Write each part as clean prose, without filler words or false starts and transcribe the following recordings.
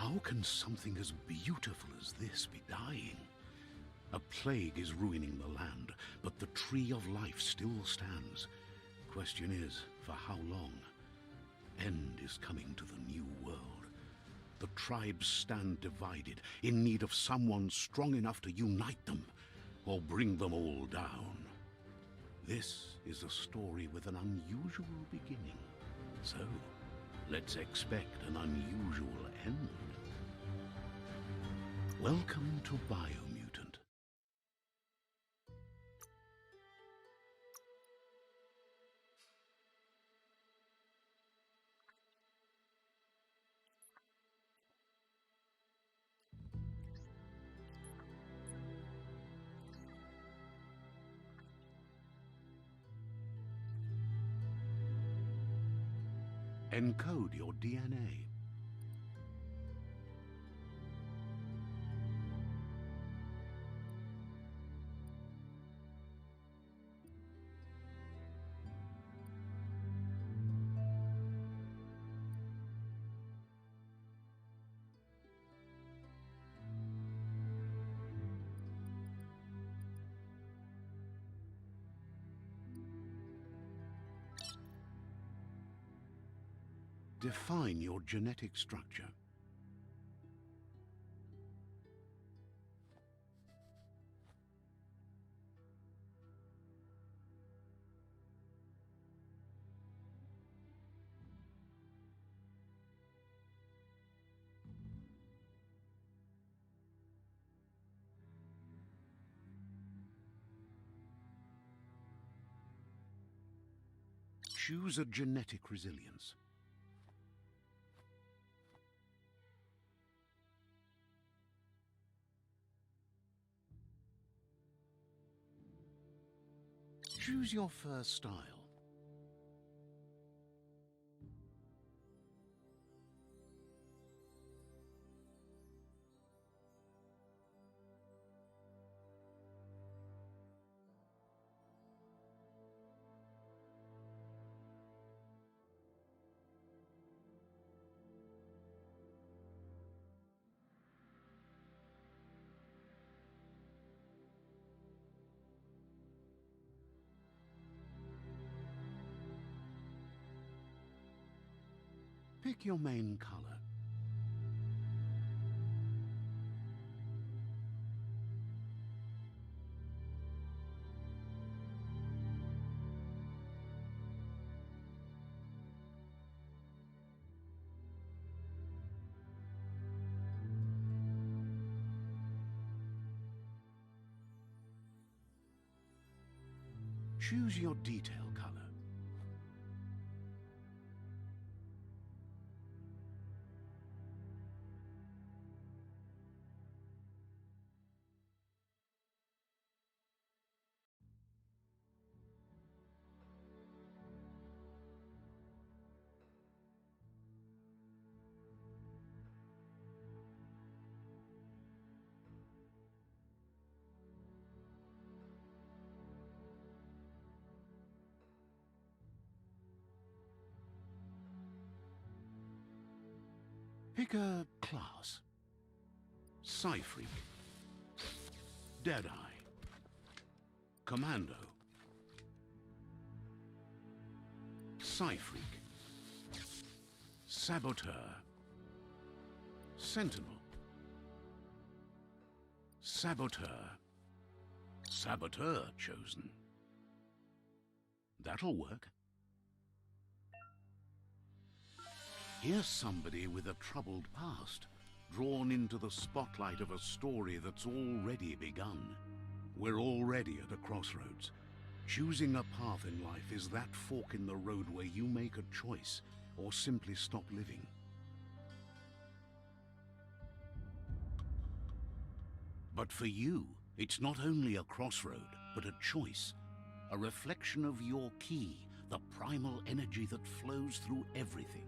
How can something as beautiful as this be dying? A plague is ruining the land, but the tree of life still stands. Question is, for how long? End is coming to the new world. The tribes stand divided, in need of someone strong enough to unite them, or bring them all down. This is a story with an unusual beginning. So, let's expect an unusual end. Welcome to Biomutant. Encode your DNA. Define your genetic structure. Choose a genetic resilience. Choose your first style. Pick your main color. Choose your detail color. Pick a class. Psy-Freak, Deadeye, Commando, Psy-Freak, Saboteur, Sentinel, Saboteur, Saboteur chosen. That'll work. Here's somebody with a troubled past, drawn into the spotlight of a story that's already begun. We're already at a crossroads. Choosing a path in life is that fork in the road where you make a choice, or simply stop living. But for you, it's not only a crossroad, but a choice. A reflection of your key, the primal energy that flows through everything.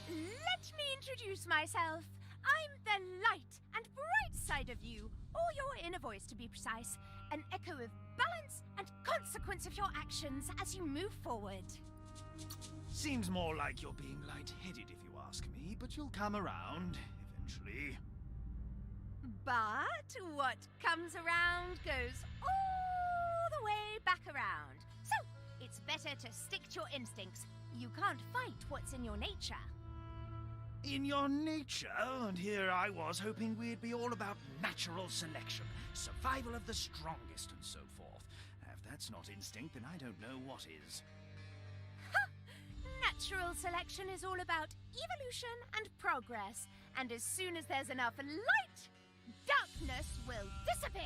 Let me introduce myself. I'm the light and bright side of you, or your inner voice to be precise, an echo of balance and consequence of your actions as you move forward. Seems more like you're being light-headed, if you ask me, but you'll come around eventually. But what comes around goes all the way back around. So, it's better to stick to your instincts. You can't fight what's in your nature. In your nature, and here I was hoping we'd be all about natural selection, survival of the strongest, and so forth. If that's not instinct, then I don't know what is. Natural selection is all about evolution and progress, and as soon as there's enough light, darkness will disappear.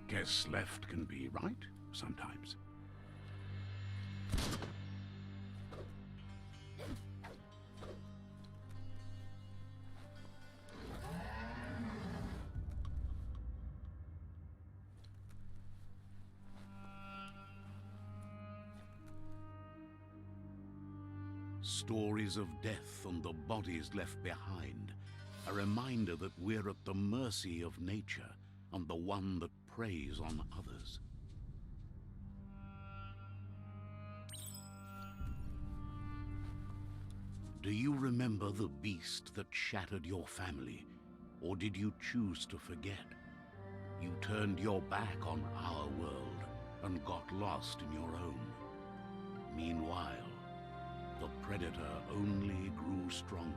Guess left can be right sometimes. Stories of death and the bodies left behind. A reminder that we're at the mercy of nature and the one that preys on others. Do you remember the beast that shattered your family, or did you choose to forget? You turned your back on our world and got lost in your own. Meanwhile, the predator only grew stronger.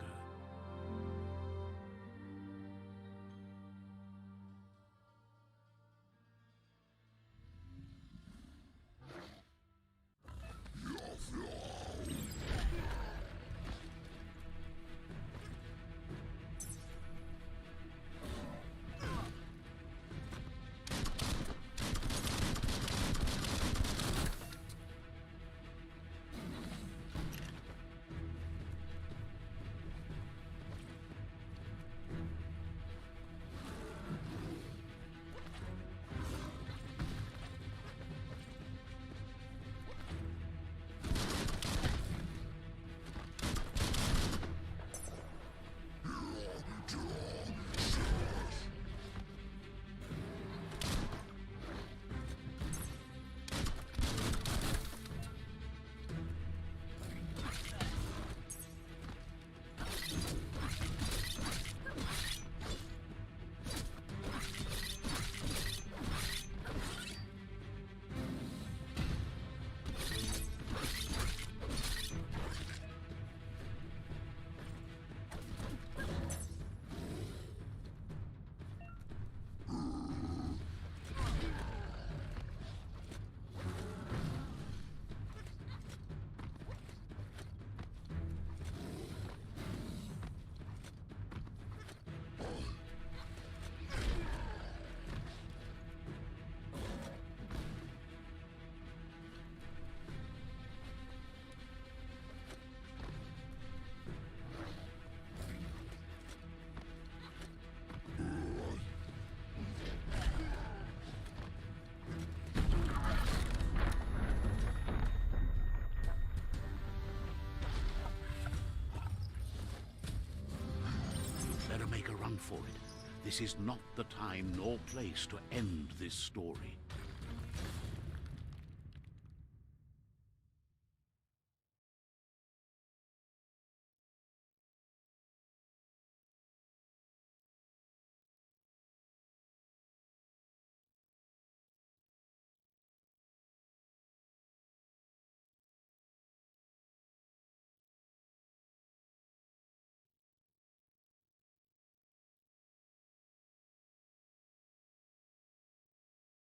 For it. This is not the time nor place to end this story.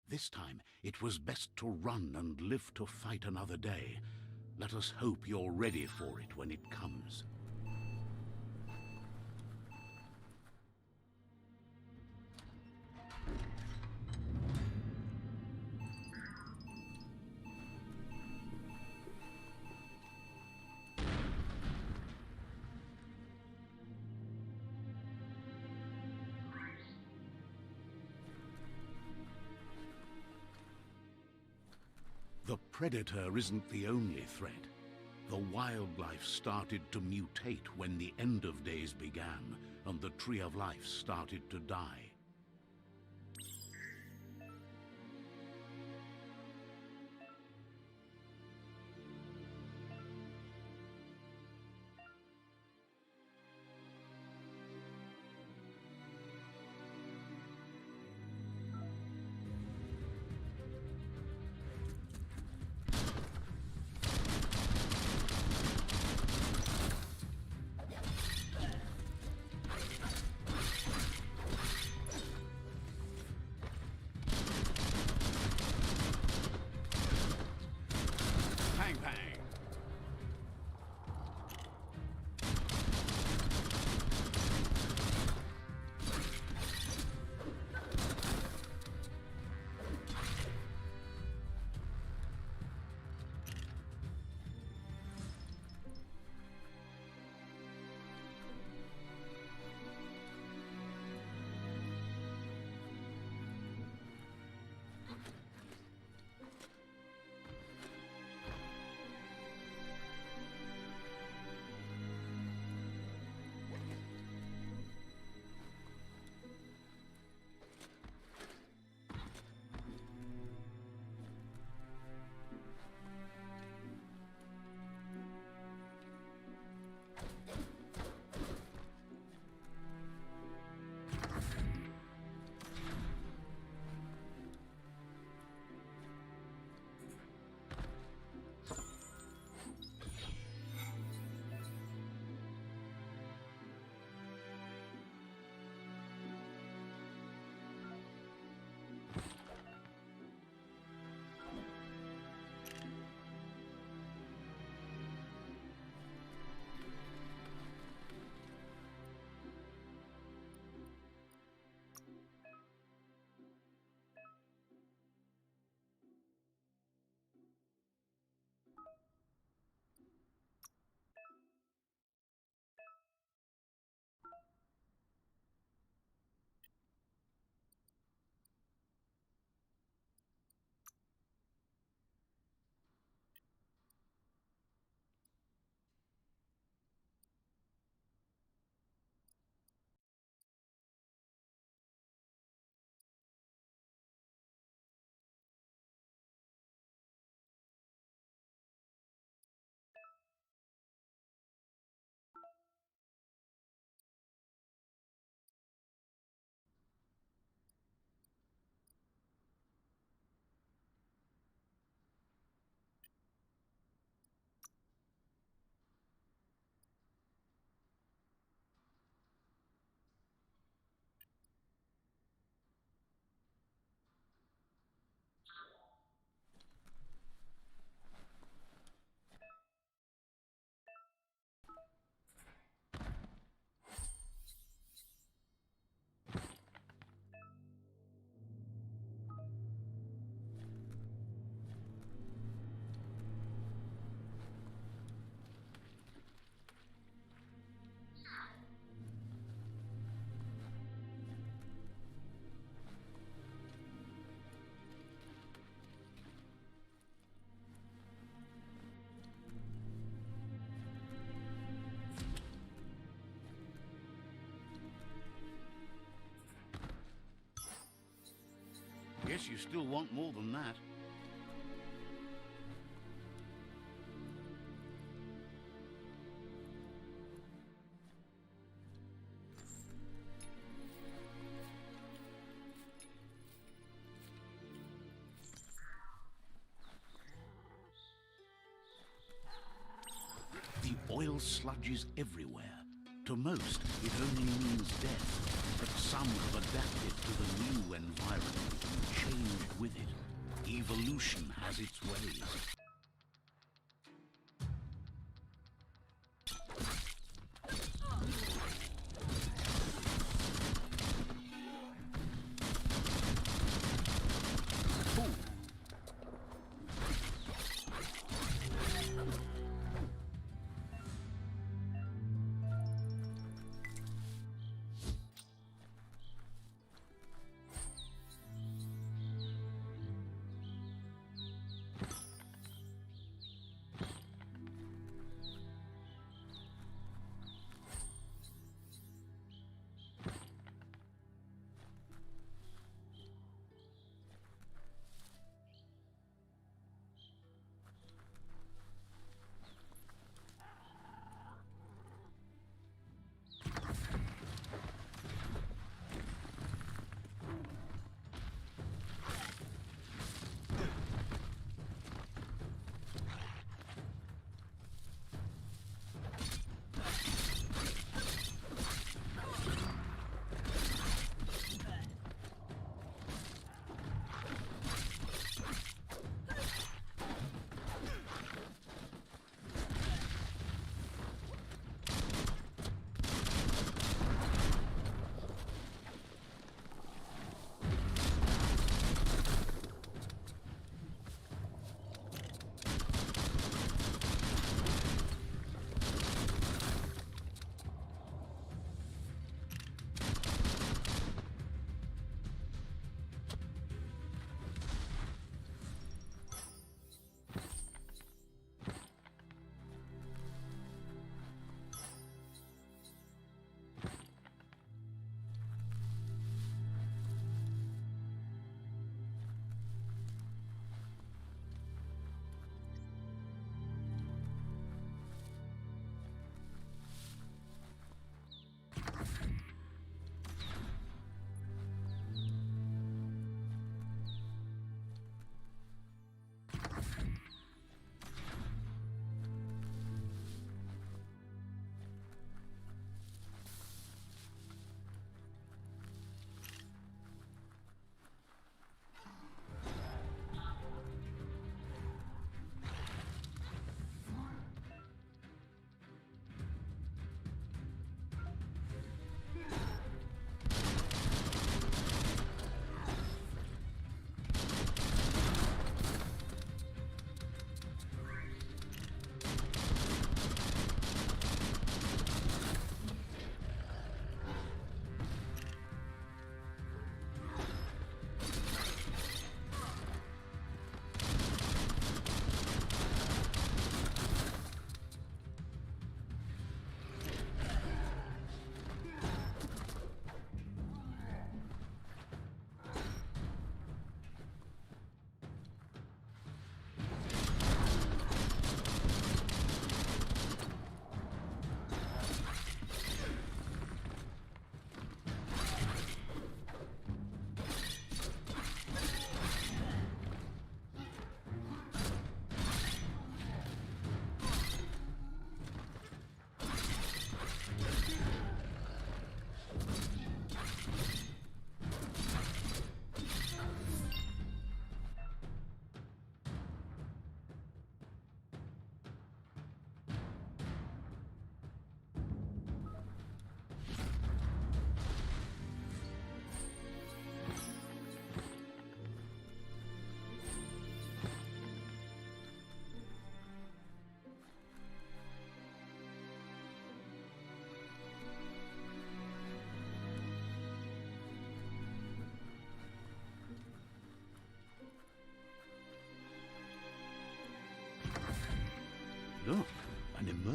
This time, it was best to run and live to fight another day. Let us hope you're ready for it when it comes. The predator isn't the only threat. The wildlife started to mutate when the end of days began, and the Tree of Life started to die. Guess you still want more than that. The oil sludges everywhere. To most, it only means death, but some have adapted to the new environment and changed with it. Evolution has its ways.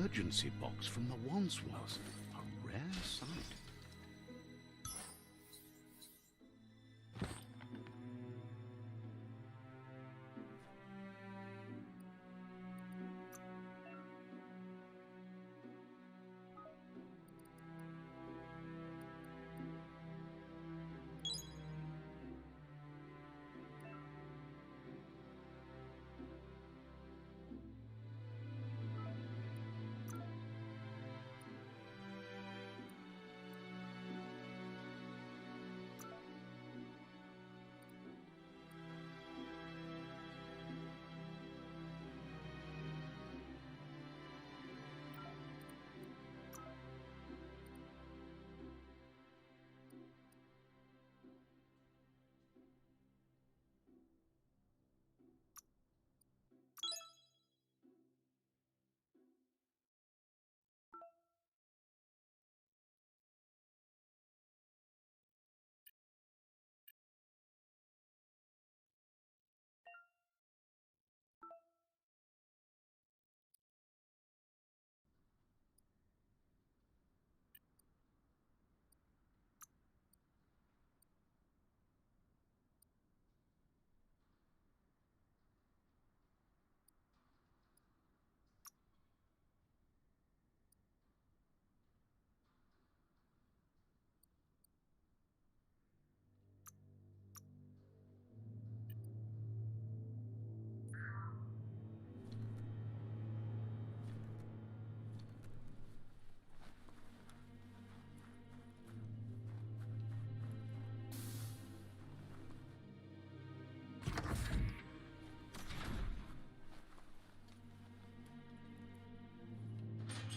emergency box from the Wandsworth. A rare sight.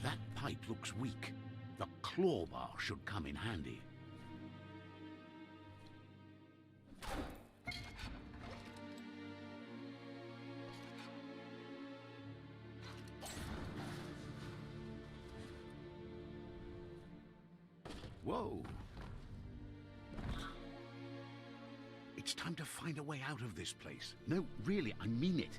That pipe looks weak. The claw bar should come in handy. Whoa! It's time to find a way out of this place. No, really, I mean it.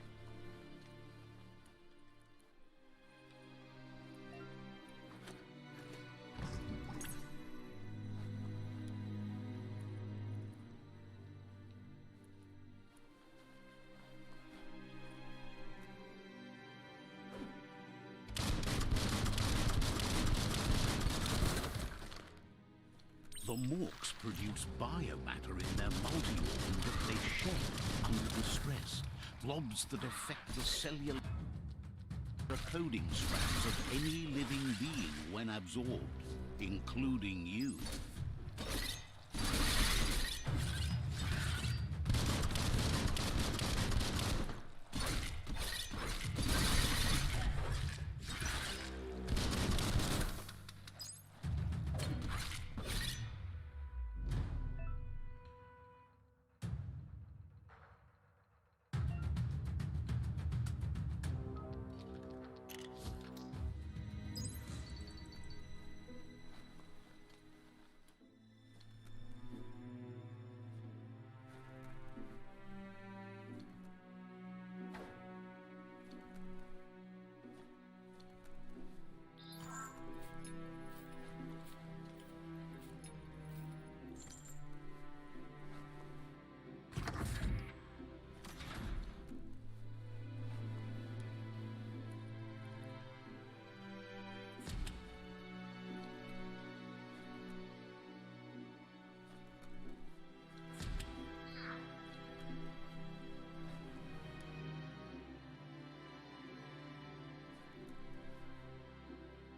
The Morks produce biomatter in their multi-organ that they shed under the stress. Blobs that affect the cellular coding strands of any living being when absorbed, including you.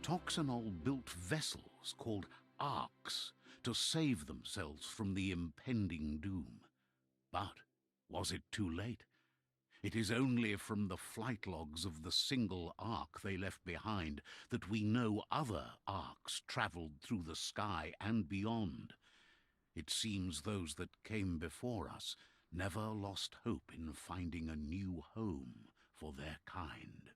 Toxanol built vessels called arks to save themselves from the impending doom. But was it too late? It is only from the flight logs of the single ark they left behind that we know other arks travelled through the sky and beyond. It seems those that came before us never lost hope in finding a new home for their kind.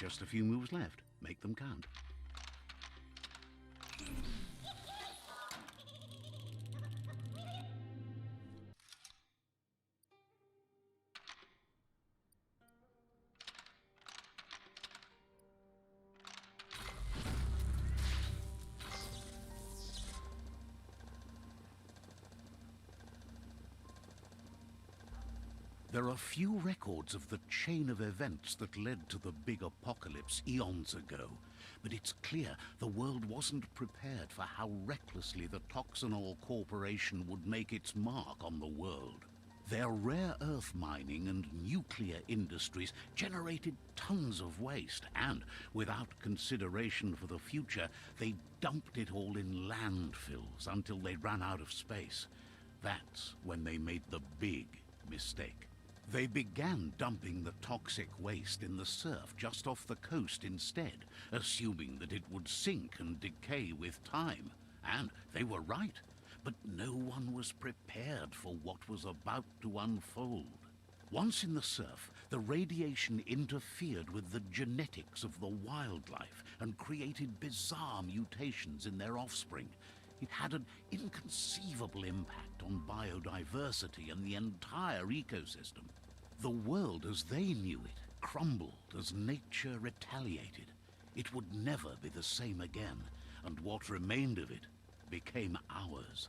Just a few moves left. Make them count. There are few records of the chain of events that led to the big apocalypse eons ago, but it's clear the world wasn't prepared for how recklessly the Toxanol Corporation would make its mark on the world. Their rare earth mining and nuclear industries generated tons of waste, and without consideration for the future, they dumped it all in landfills until they ran out of space. That's when they made the big mistake. They began dumping the toxic waste in the surf just off the coast instead, assuming that it would sink and decay with time. And they were right, but no one was prepared for what was about to unfold. Once in the surf, the radiation interfered with the genetics of the wildlife and created bizarre mutations in their offspring. It had an inconceivable impact on biodiversity and the entire ecosystem. The world as they knew it crumbled as nature retaliated. It would never be the same again, and what remained of it became ours.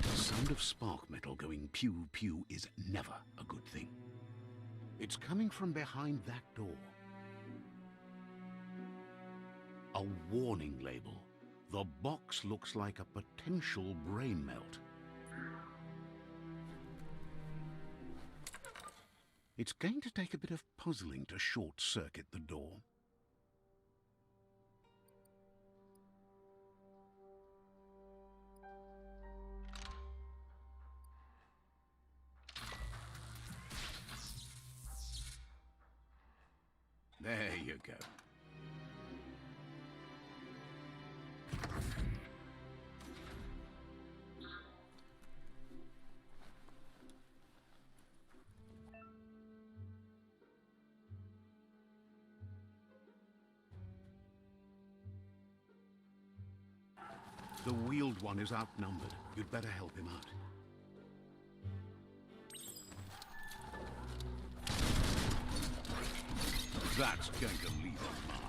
The sound of spark metal going pew-pew is never a good thing. It's coming from behind that door. A warning label. The box looks like a potential brain melt. It's going to take a bit of puzzling to short-circuit the door. There you go. The wheeled one is outnumbered. You'd better help him out. That's going to leave a mark.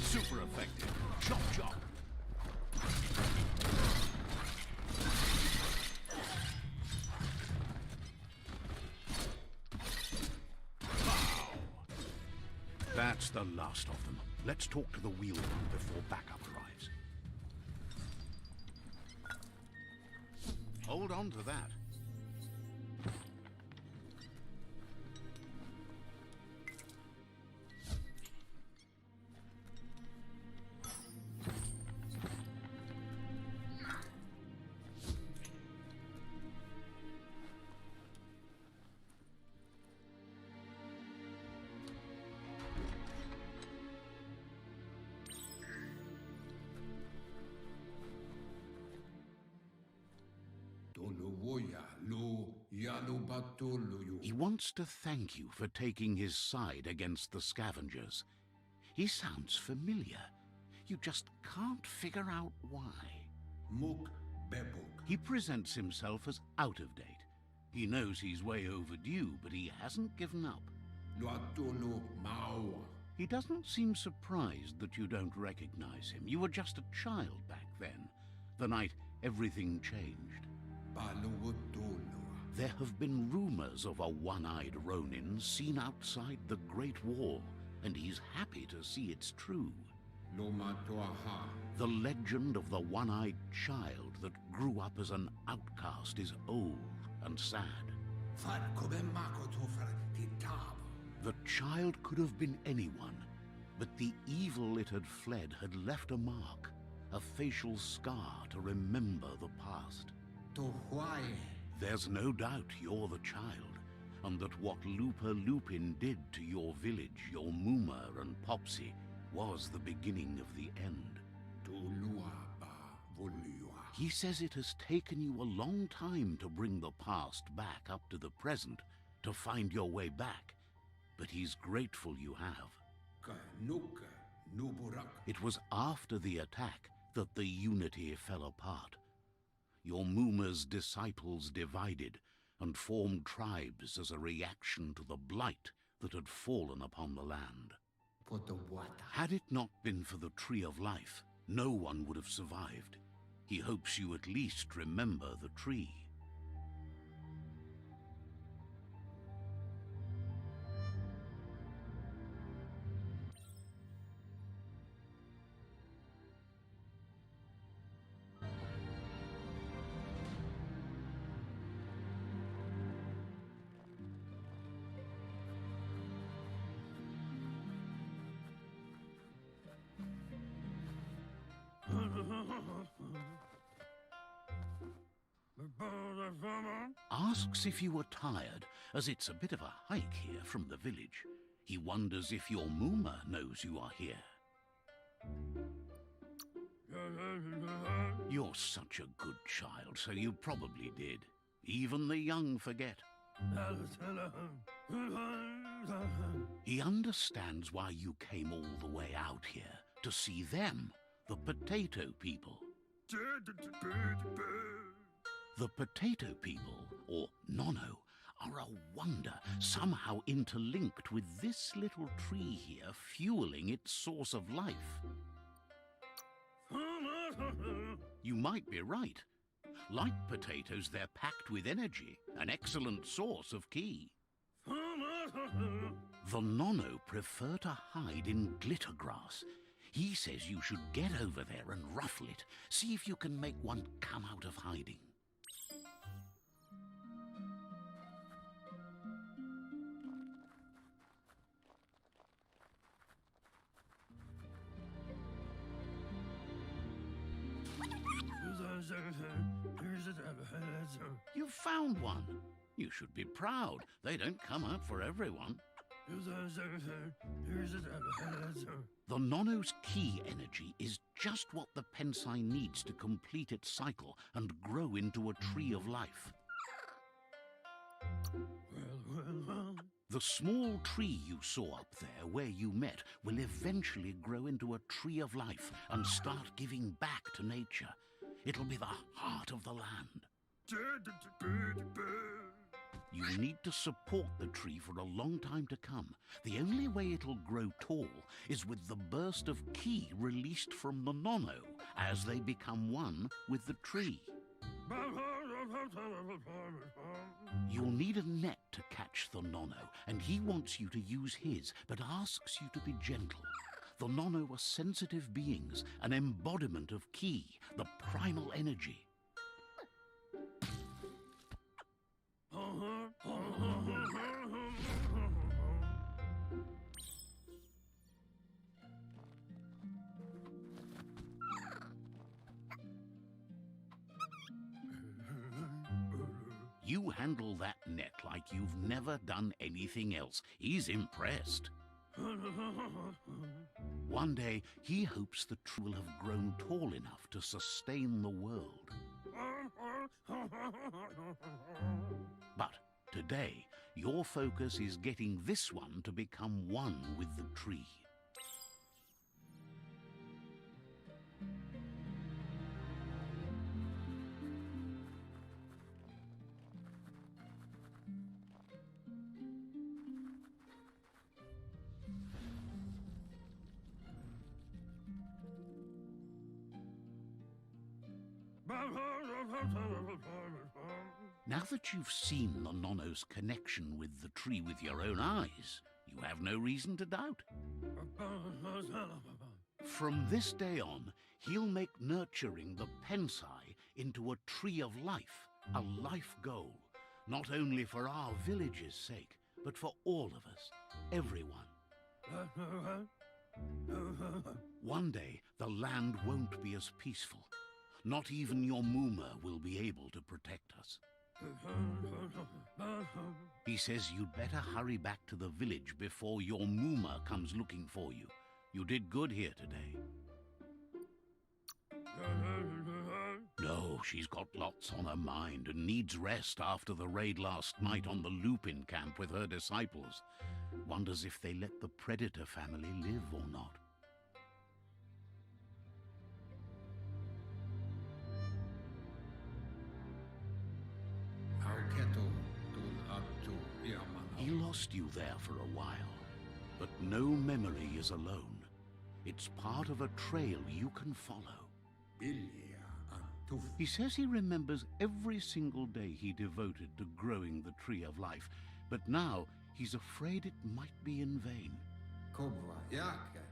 Super effective. Chop, chop. That's the last of them. Let's talk to the wheeled one before backup arrives. Hold on to that. He wants to thank you for taking his side against the scavengers. He sounds familiar. You just can't figure out why. He presents himself as out of date. He knows he's way overdue, but he hasn't given up. He doesn't seem surprised that you don't recognize him. You were just a child back then, the night everything changed. There have been rumors of a one-eyed Ronin seen outside the Great Wall, and he's happy to see it's true. The legend of the one-eyed child that grew up as an outcast is old and sad. The child could have been anyone, but the evil it had fled had left a mark, a facial scar to remember the past. There's no doubt you're the child, and that what Looper Lupin did to your village, your Muma and Popsy, was the beginning of the end. He says it has taken you a long time to bring the past back up to the present, to find your way back, but he's grateful you have. It was after the attack that the unity fell apart. Your Muma's disciples divided and formed tribes as a reaction to the blight that had fallen upon the land. Had it not been for the Tree of Life, no one would have survived. He hopes you at least remember the tree. Asks if you were tired, as it's a bit of a hike here from the village. He wonders if your Muma knows you are here. You're such a good child, so you probably did. Even the young forget. He understands why you came all the way out here, to see them, the potato people. The potato people, or Nono, are a wonder, somehow interlinked with this little tree here fueling its source of life. You might be right. Like potatoes, they're packed with energy, an excellent source of ki. The Nono prefer to hide in glitter grass. He says you should get over there and ruffle it. See if you can make one come out of hiding. You found one. You should be proud. They don't come out for everyone. The Nono's ki energy is just what the Pensai needs to complete its cycle and grow into a tree of life. The small tree you saw up there where you met will eventually grow into a tree of life and start giving back to nature. It'll be the heart of the land. You need to support the tree for a long time to come. The only way it'll grow tall is with the burst of ki released from the Nono as they become one with the tree. You'll need a net to catch the Nono, and he wants you to use his, but asks you to be gentle. The Nono are sensitive beings, an embodiment of ki, the primal energy. You handle that net like you've never done anything else. He's impressed. One day, he hopes the tree will have grown tall enough to sustain the world. But today, your focus is getting this one to become one with the tree. Now that you've seen the Nono's connection with the tree with your own eyes, you have no reason to doubt. From this day on, he'll make nurturing the Pensai into a tree of life, a life goal, not only for our village's sake, but for all of us, everyone. One day, the land won't be as peaceful. Not even your Moomer will be able to protect us. He says you'd better hurry back to the village before your Moomer comes looking for you. You did good here today. No, she's got lots on her mind and needs rest after the raid last night on the Lupin camp with her disciples. Wonders if they let the Predator family live or not. He lost you there for a while, but no memory is alone. It's part of a trail you can follow. He says he remembers every single day he devoted to growing the Tree of Life, but now he's afraid it might be in vain.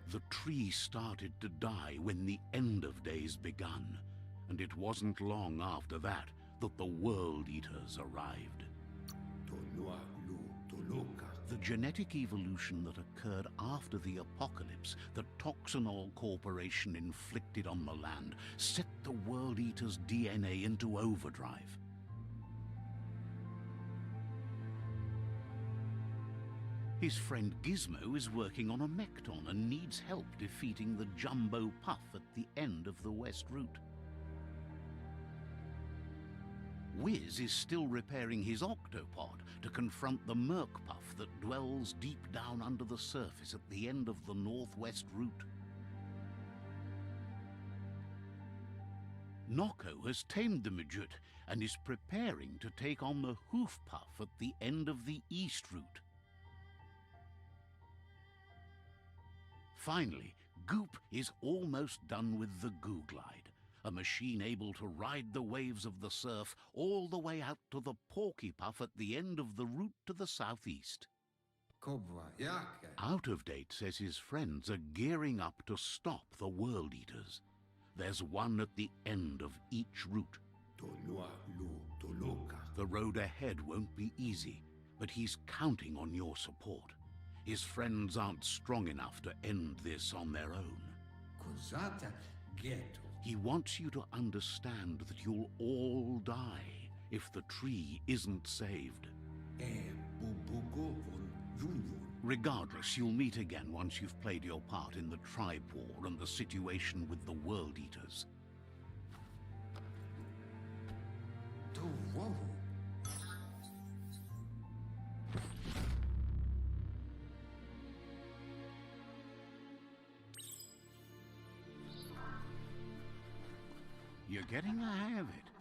The tree started to die when the end of days begun, and it wasn't long after that that the World Eaters arrived. The genetic evolution that occurred after the apocalypse that Toxanol Corporation inflicted on the land set the World Eater's DNA into overdrive. His friend Gizmo is working on a Mekton and needs help defeating the Jumbo Puff at the end of the West Route. Wiz is still repairing his octopod to confront the Merc Puff that dwells deep down under the surface at the end of the Northwest Route. Nocco has tamed the Midget and is preparing to take on the Hoof Puff at the end of the East Route. Finally, Goop is almost done with the Goo Glide, a machine able to ride the waves of the surf all the way out to the Porky Puff at the end of the route to the southeast. Out of Date says his friends are gearing up to stop the World Eaters. There's one at the end of each route. The road ahead won't be easy, but he's counting on your support. His friends aren't strong enough to end this on their own. He wants you to understand that you'll all die if the tree isn't saved. Regardless, you'll meet again once you've played your part in the tribe war and the situation with the World Eaters. You're getting the hang of it.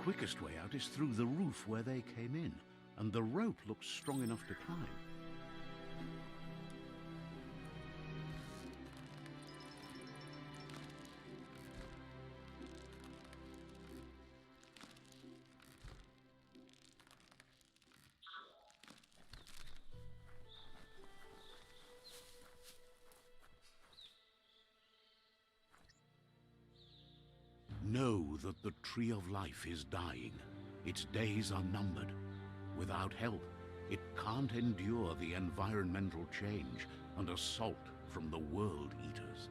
Quickest way out is through the roof where they came in, and the rope looks strong enough to climb. know that the Tree of Life is dying. Its days are numbered. Without help, it can't endure the environmental change and assault from the World Eaters.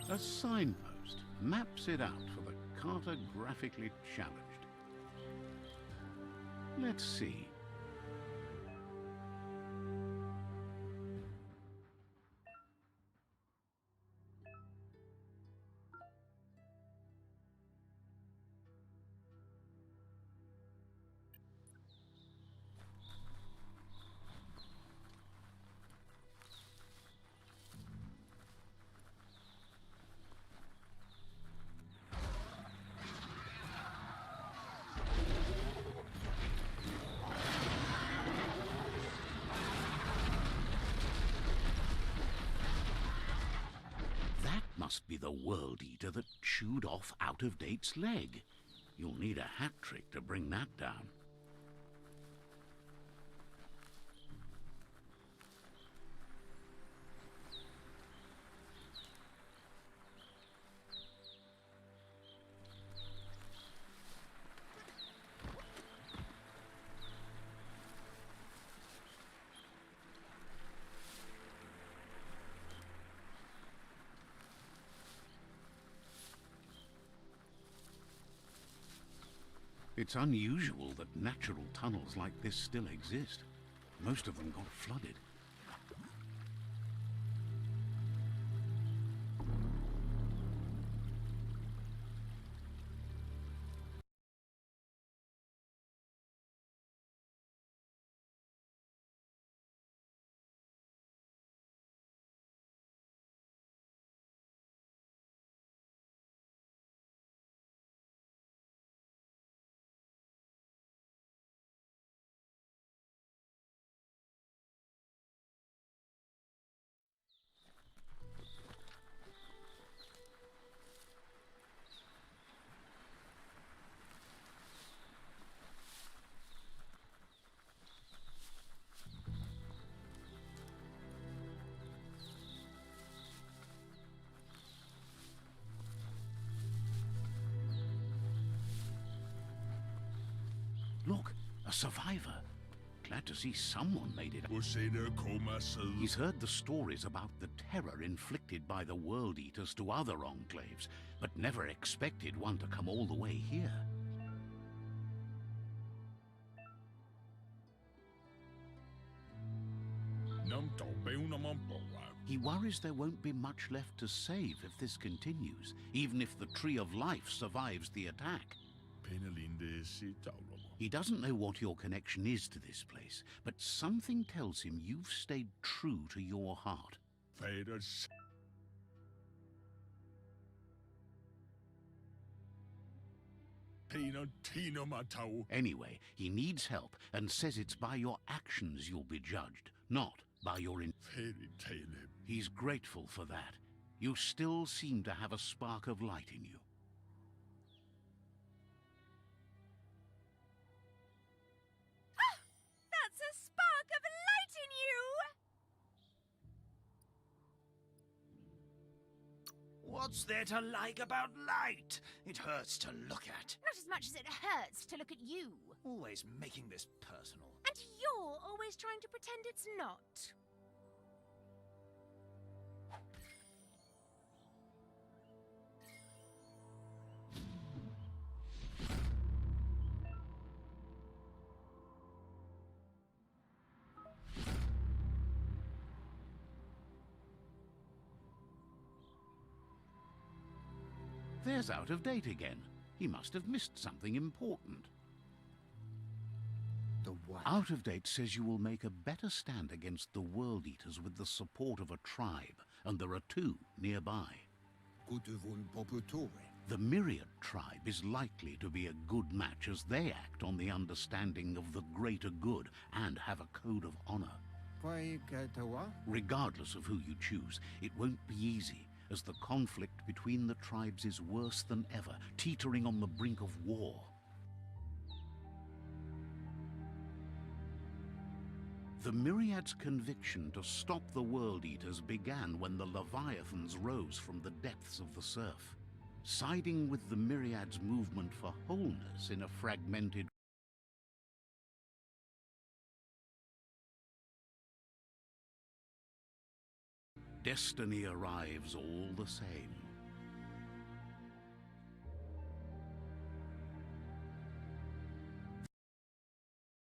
A signpost maps it out for the cartographically challenged. Let's see. Must be the World Eater that chewed off Out-of-Date's leg. You'll need a hat trick to bring that down. It's unusual that natural tunnels like this still exist. Most of them got flooded. Look, a survivor. Glad to see someone made it. He's heard the stories about the terror inflicted by the World Eaters to other enclaves, but never expected one to come all the way here. He worries there won't be much left to save if this continues, even if the Tree of Life survives the attack. He doesn't know what your connection is to this place, but something tells him you've stayed true to your heart. Anyway, he needs help and says it's by your actions you'll be judged, not by your He's grateful for that. You still seem to have a spark of light in you. What's there to like about light? It hurts to look at. Not as much as it hurts to look at you. Always making this personal. And you're always trying to pretend it's not. There's Out-of-Date again. He must have missed something important. The what? Out-of-Date says you will make a better stand against the World Eaters with the support of a tribe, and there are two nearby. The Myriad tribe is likely to be a good match as they act on the understanding of the greater good and have a code of honor. Regardless of who you choose, it won't be easy, as the conflict between the tribes is worse than ever, teetering on the brink of war. The Myriad's conviction to stop the World Eaters began when the Leviathans rose from the depths of the surf, siding with the Myriad's movement for wholeness in a fragmented destiny arrives all the same.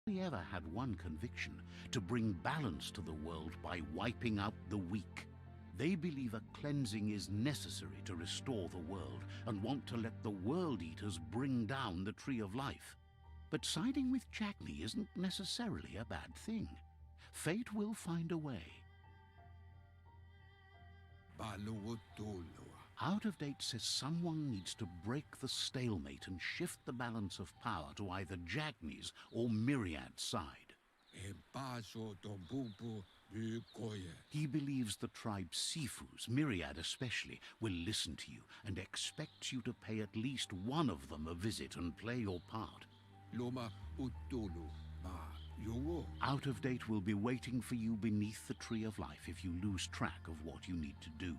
We ever had one conviction: to bring balance to the world by wiping out the weak. They believe a cleansing is necessary to restore the world and want to let the World Eaters bring down the Tree of Life. But siding with Jackney isn't necessarily a bad thing. Fate will find a way. Out of Date says someone needs to break the stalemate and shift the balance of power to either Jackney's or Myriad's side. He believes the tribe Sifus, Myriad especially, will listen to you and expects you to pay at least one of them a visit and play your part. Out of Date will be waiting for you beneath the Tree of Life if you lose track of what you need to do.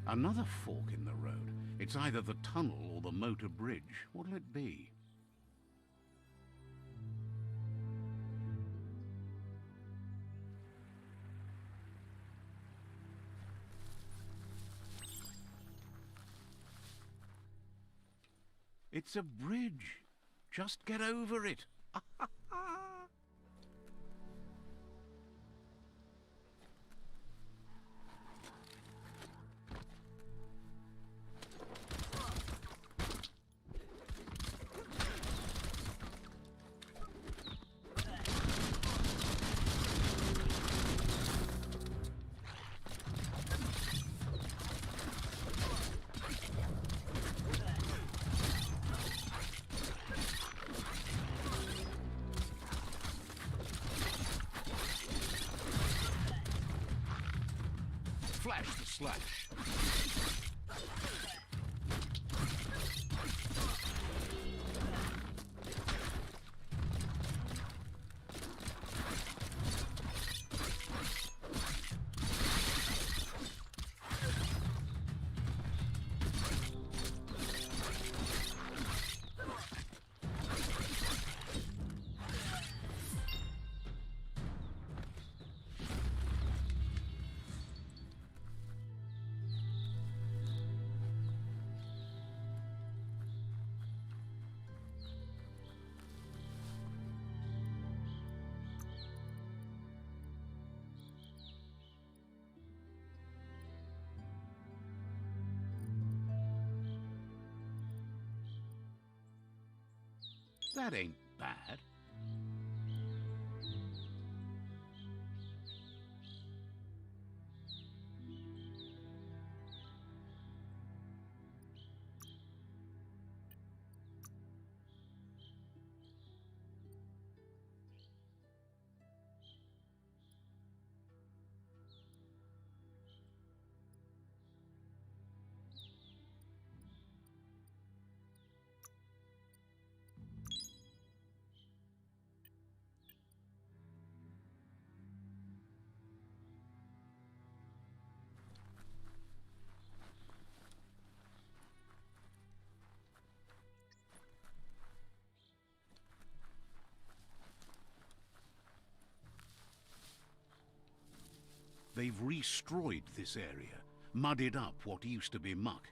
Another fork in the road. It's either the tunnel or the motor bridge. What'll it be? It's a bridge. Just get over it. Flash the slash. That ain't bad. They've destroyed this area, muddied up what used to be muck,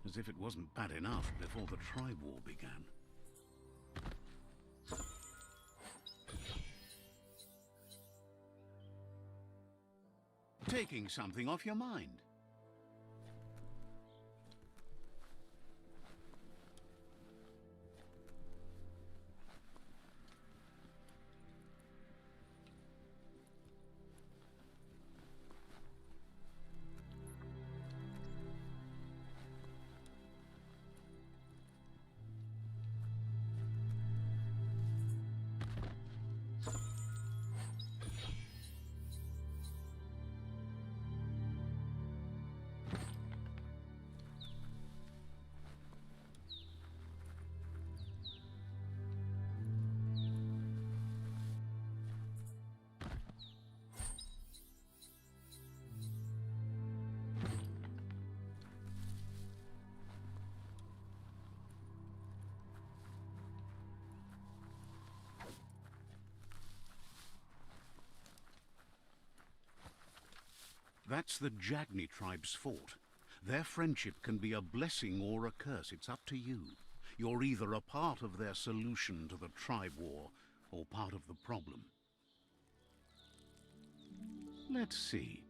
as if it wasn't bad enough before the tribe war began. Taking something off your mind. That's the Jagni tribe's fort. Their friendship can be a blessing or a curse. It's up to you. You're either a part of their solution to the tribe war, or part of the problem. Let's see.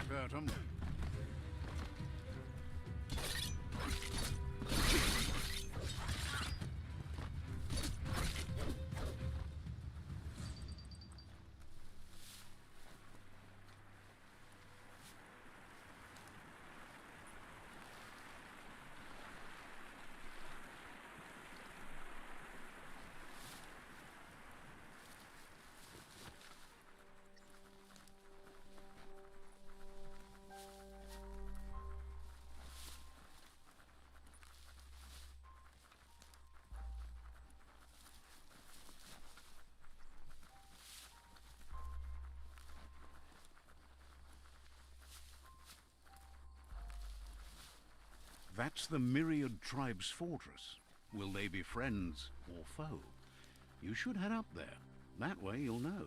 Hurt 'em. That's the Myriad Tribe's fortress. Will they be friends or foe? You should head up there. That way you'll know.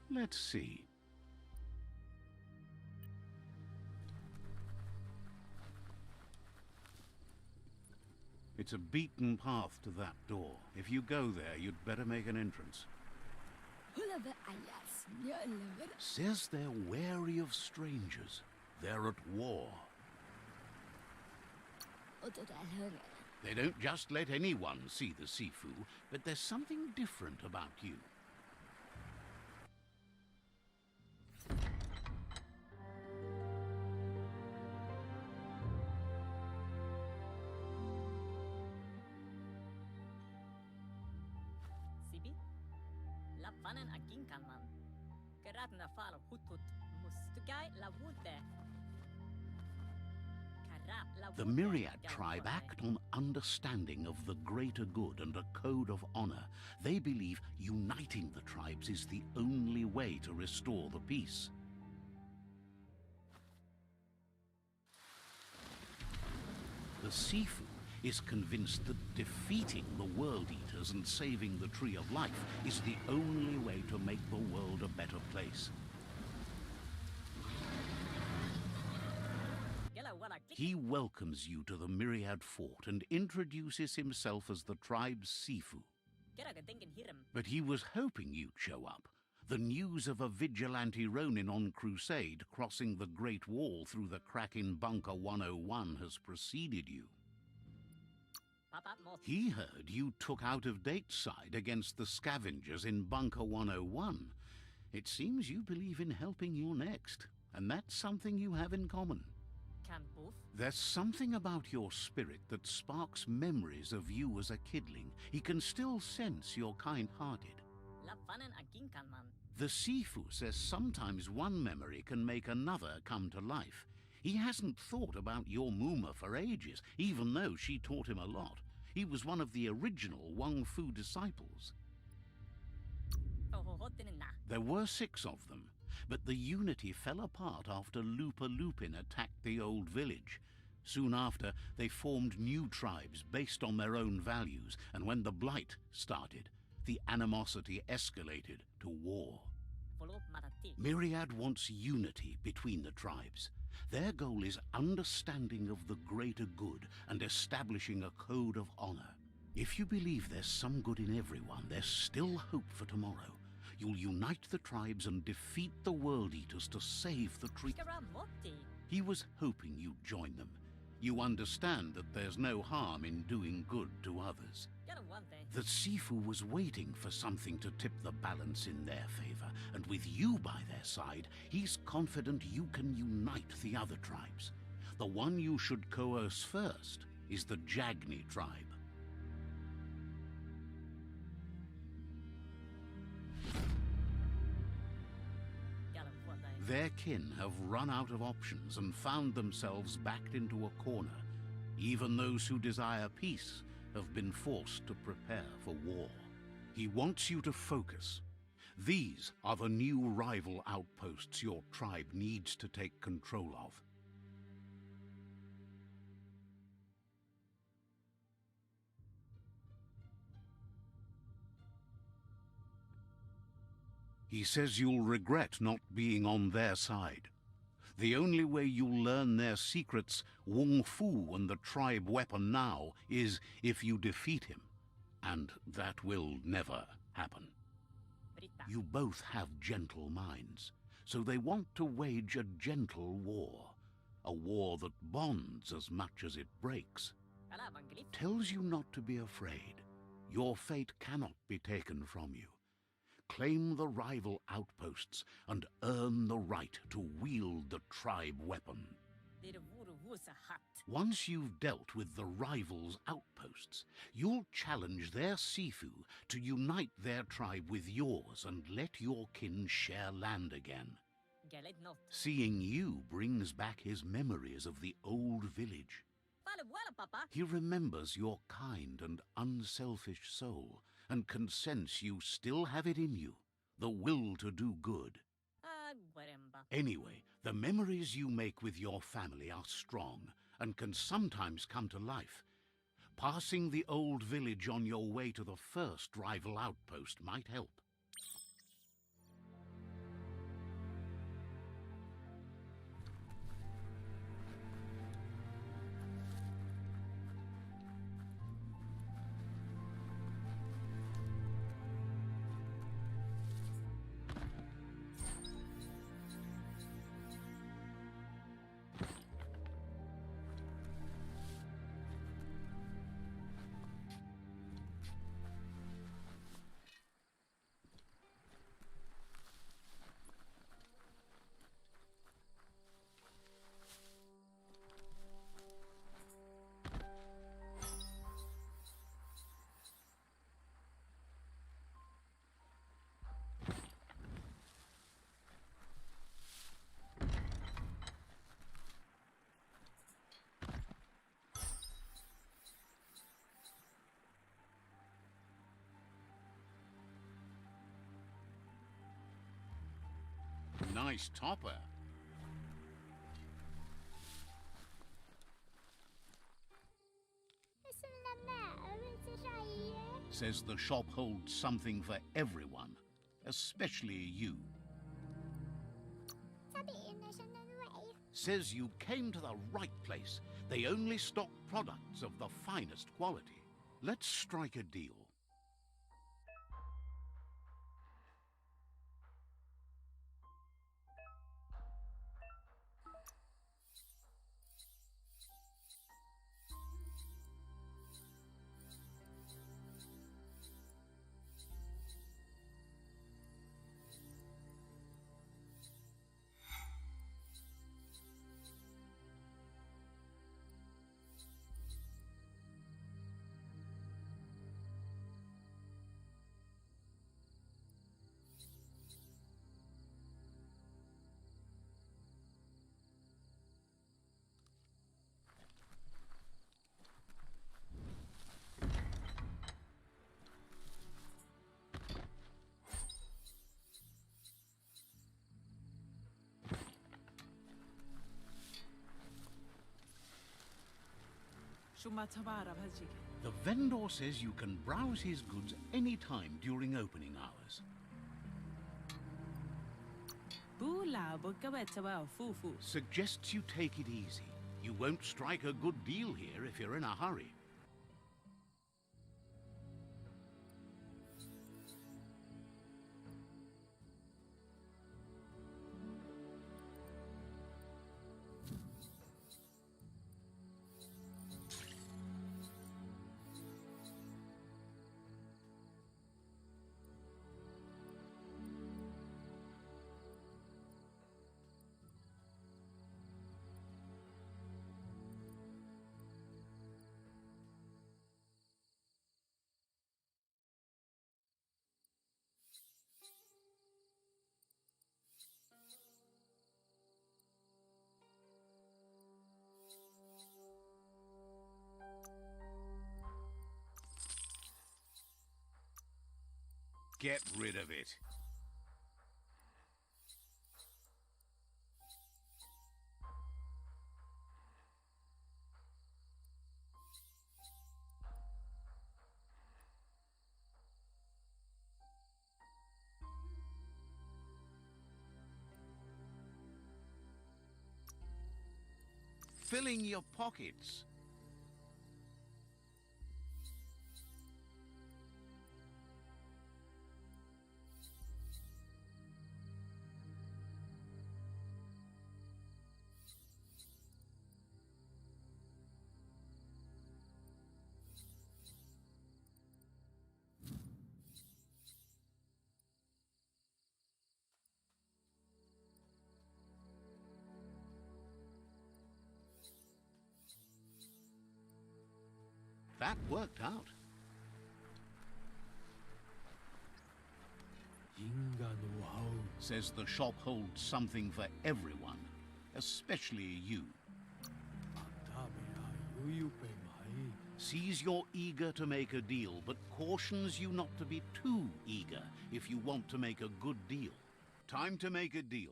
Let's see. It's a beaten path to that door. If you go there, you'd better make an entrance. Says they're wary of strangers. They're at war. They don't just let anyone see the Sifu, but there's something different about you. The Myriad tribe act on understanding of the greater good and a code of honor. They believe uniting the tribes is the only way to restore the peace. The Sifu is convinced that defeating the World Eaters and saving the Tree of Life is the only way to make the world a better place. He welcomes you to the Myriad Fort and introduces himself as the tribe's Sifu. But he was hoping you'd show up. The news of a vigilante Ronin on crusade crossing the Great Wall through the crack in Bunker 101 has preceded you. He heard you took out-of-date side against the scavengers in Bunker 101. It seems you believe in helping your next, and that's something you have in common. There's something about your spirit that sparks memories of you as a kidling. He can still sense you're kind-hearted. The Sifu says sometimes one memory can make another come to life. He hasn't thought about your Muma for ages, even though she taught him a lot. He was one of the original Wang Fu disciples. There were 6 of them, but the unity fell apart after Lupa Lupin attacked the old village. Soon after, they formed new tribes based on their own values, and when the Blight started, the animosity escalated to war. Myriad wants unity between the tribes. Their goal is understanding of the greater good and establishing a code of honor. If you believe there's some good in everyone, there's still hope for tomorrow. You'll unite the tribes and defeat the World Eaters to save the tree. He was hoping you'd join them. You understand that there's no harm in doing good to others. The Sifu was waiting for something to tip the balance in their favor, and with you by their side, he's confident you can unite the other tribes. The one you should coerce first is the Jagni tribe. Their kin have run out of options and found themselves backed into a corner. Even those who desire peace have been forced to prepare for war. He wants you to focus. These are the new rival outposts your tribe needs to take control of. He says you'll regret not being on their side. The only way you'll learn their secrets, Wung Fu and the tribe weapon now, is if you defeat him. And that will never happen. You both have gentle minds, so they want to wage a gentle war. A war that bonds as much as it breaks. Tells you not to be afraid. Your fate cannot be taken from you. Claim the rival outposts and earn the right to wield the tribe weapon. Once you've dealt with the rivals' outposts, you'll challenge their Sifu to unite their tribe with yours and let your kin share land again. Seeing you brings back his memories of the old village. He remembers your kind and unselfish soul and can sense you still have it in you, the will to do good. Anyway, the memories you make with your family are strong and can sometimes come to life. Passing the old village on your way to the first rival outpost might help. Nice topper. Says the shop holds something for everyone, especially you. Says you came to the right place. They only stock products of the finest quality. Let's strike a deal. The vendor says you can browse his goods any time during opening hours. Suggests you take it easy. You won't strike a good deal here if you're in a hurry. Get rid of it. Filling your pockets. That worked out. Says the shop holds something for everyone, especially you. Sees you're eager to make a deal, but cautions you not to be too eager if you want to make a good deal. Time to make a deal.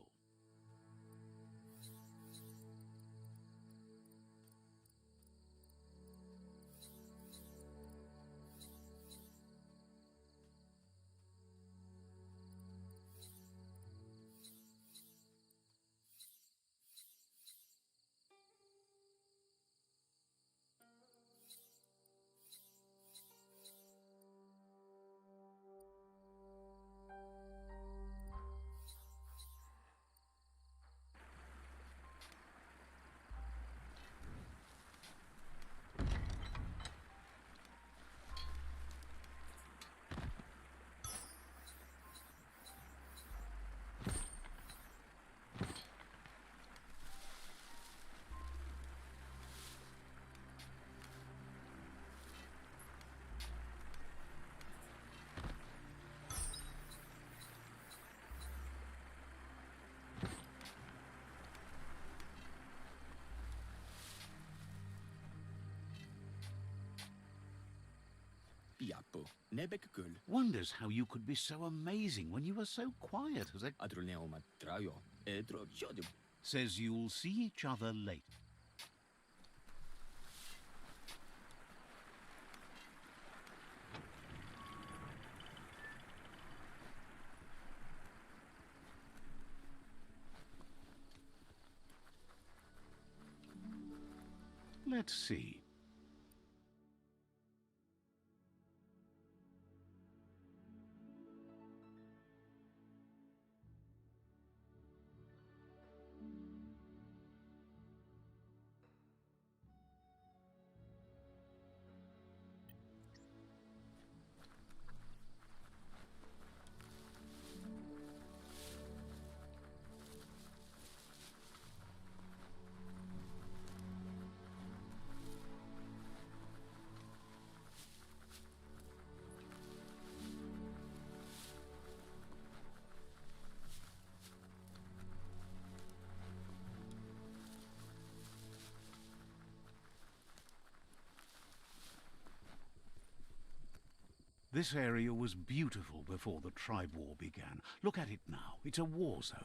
Piappo, nebek küll. Wonders how you could be so amazing when you were so quiet as a... Adrunelma trajo, edro jodim. Says you'll see each other later. Let's see. This area was beautiful before the tribe war began. Look at it now. It's a war zone.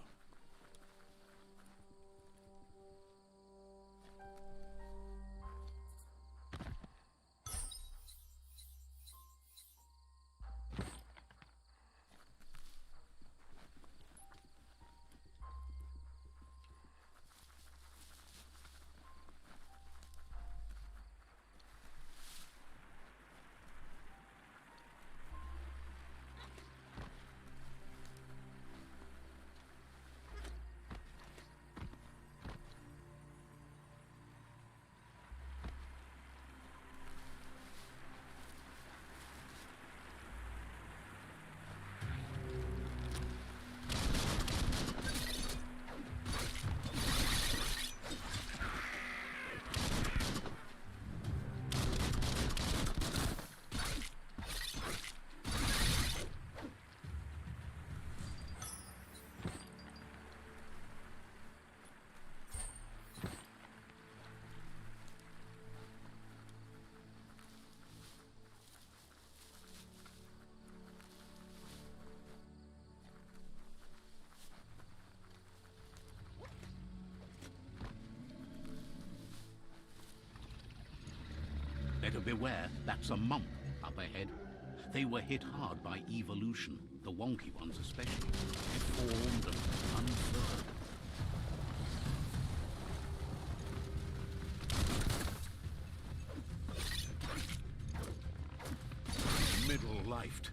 Better beware, that's a monk up ahead. They were hit hard by evolution, the wonky ones especially, deformed and unfurled. Middle-lifed.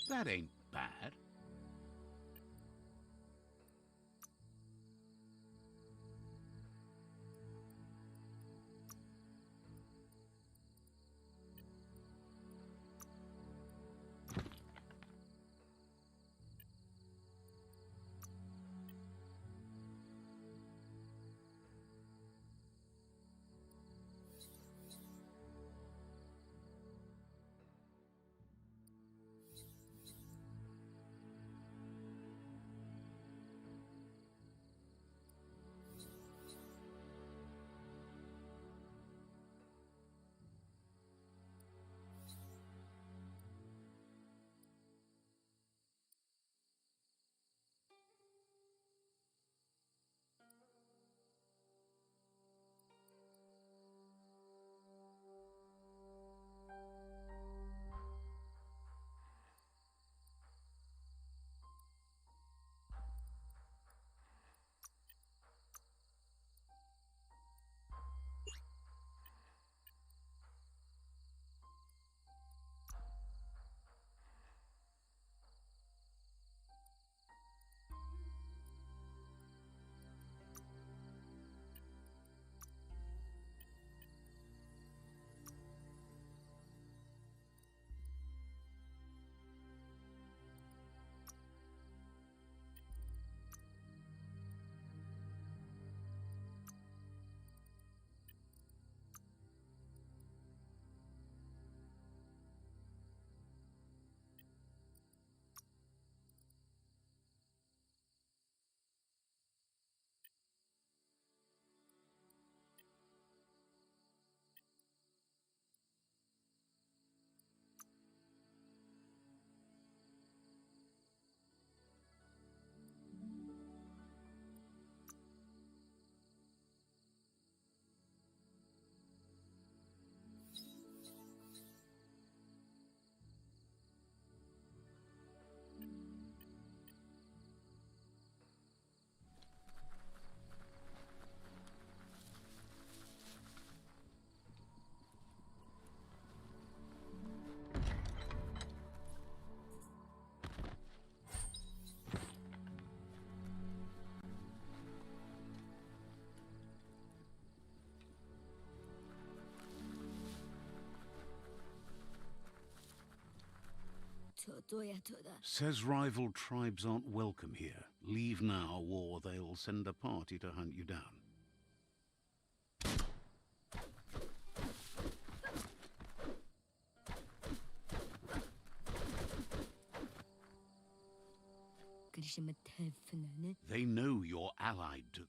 That ain't bad. Says rival tribes aren't welcome here. Leave now, or they'll send a party to hunt you down. They know you're allied to...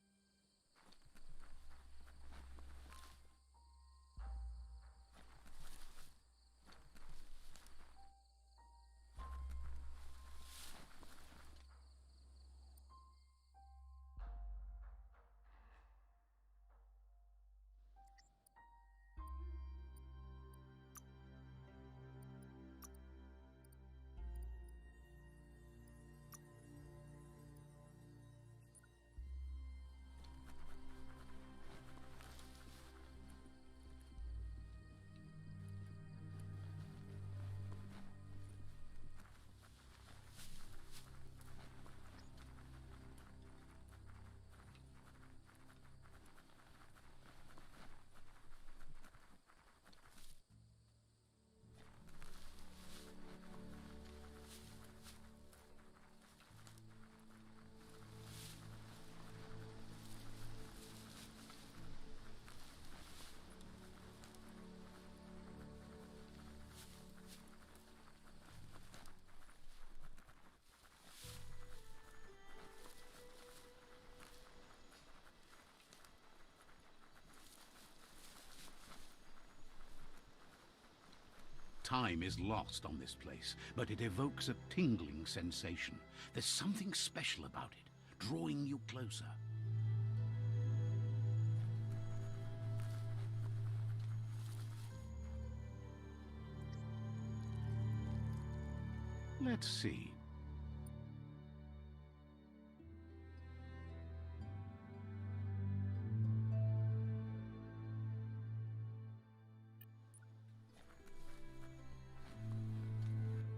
Time is lost on this place, but it evokes a tingling sensation. There's something special about it, drawing you closer. Let's see.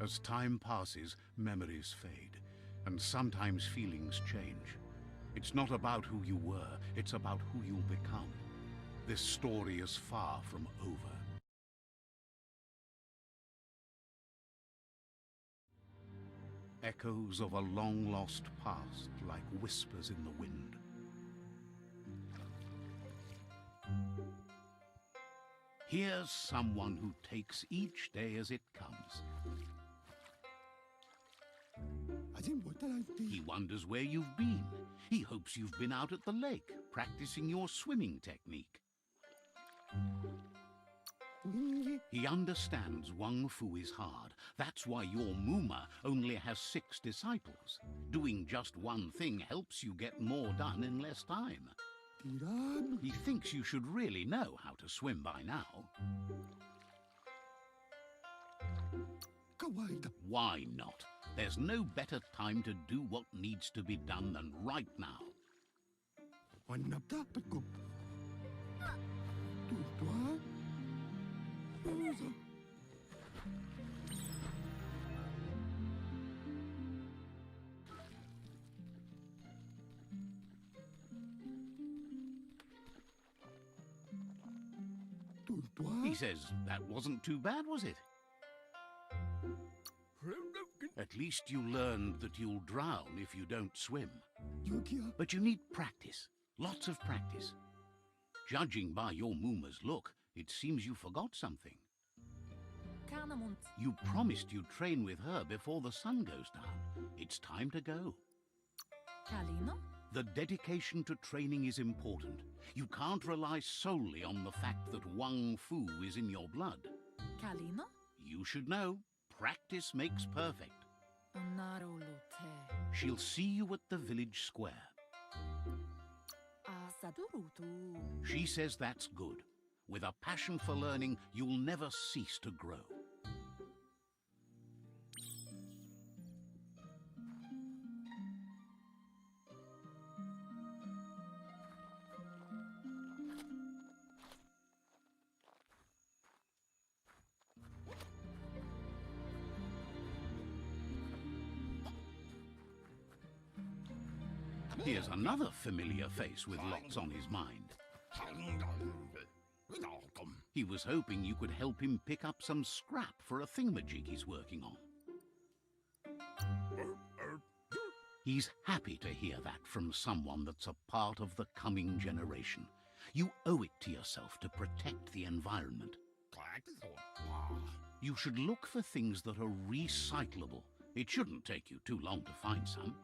As time passes, memories fade, and sometimes feelings change. It's not about who you were, it's about who you'll become. This story is far from over. Echoes of a long-lost past, like whispers in the wind. Here's someone who takes each day as it comes. He wonders where you've been. He hopes you've been out at the lake, practicing your swimming technique. He understands Wang Fu is hard. That's why your Muma only has 6 disciples. Doing just one thing helps you get more done in less time. He thinks you should really know how to swim by now. Why not? There's no better time to do what needs to be done than right now. He says, that wasn't too bad, was it? At least you learned that you'll drown if you don't swim. But you need practice, lots of practice. Judging by your Muma's look, it seems you forgot something. You promised you'd train with her before the sun goes down. It's time to go. The dedication to training is important. You can't rely solely on the fact that Wang Fu is in your blood. You should know, practice makes perfect. She'll see you at the village square. She says that's good. With a passion for learning, you'll never cease to grow. Here's another familiar face with lots on his mind. He was hoping you could help him pick up some scrap for a thingamajig he's working on. He's happy to hear that from someone that's a part of the coming generation. You owe it to yourself to protect the environment. You should look for things that are recyclable. It shouldn't take you too long to find some.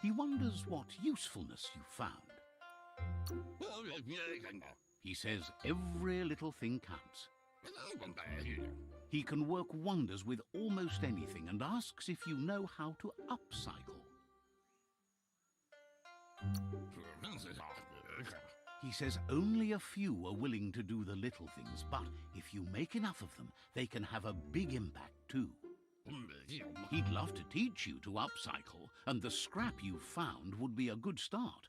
He wonders what usefulness you found. He says every little thing counts. He can work wonders with almost anything and asks if you know how to upcycle. He says only a few are willing to do the little things, but if you make enough of them, they can have a big impact too. He'd love to teach you to upcycle, and the scrap you found would be a good start.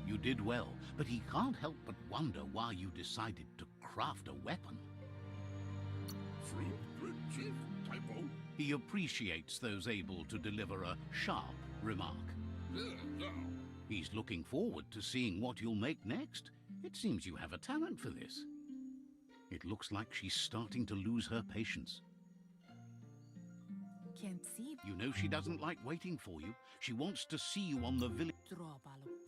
You did well, but he can't help but wonder why you decided to craft a weapon. He appreciates those able to deliver a sharp remark. He's looking forward to seeing what you'll make next. It seems you have a talent for this. It looks like she's starting to lose her patience. Can't see. You know she doesn't like waiting for you. She wants to see you on the village.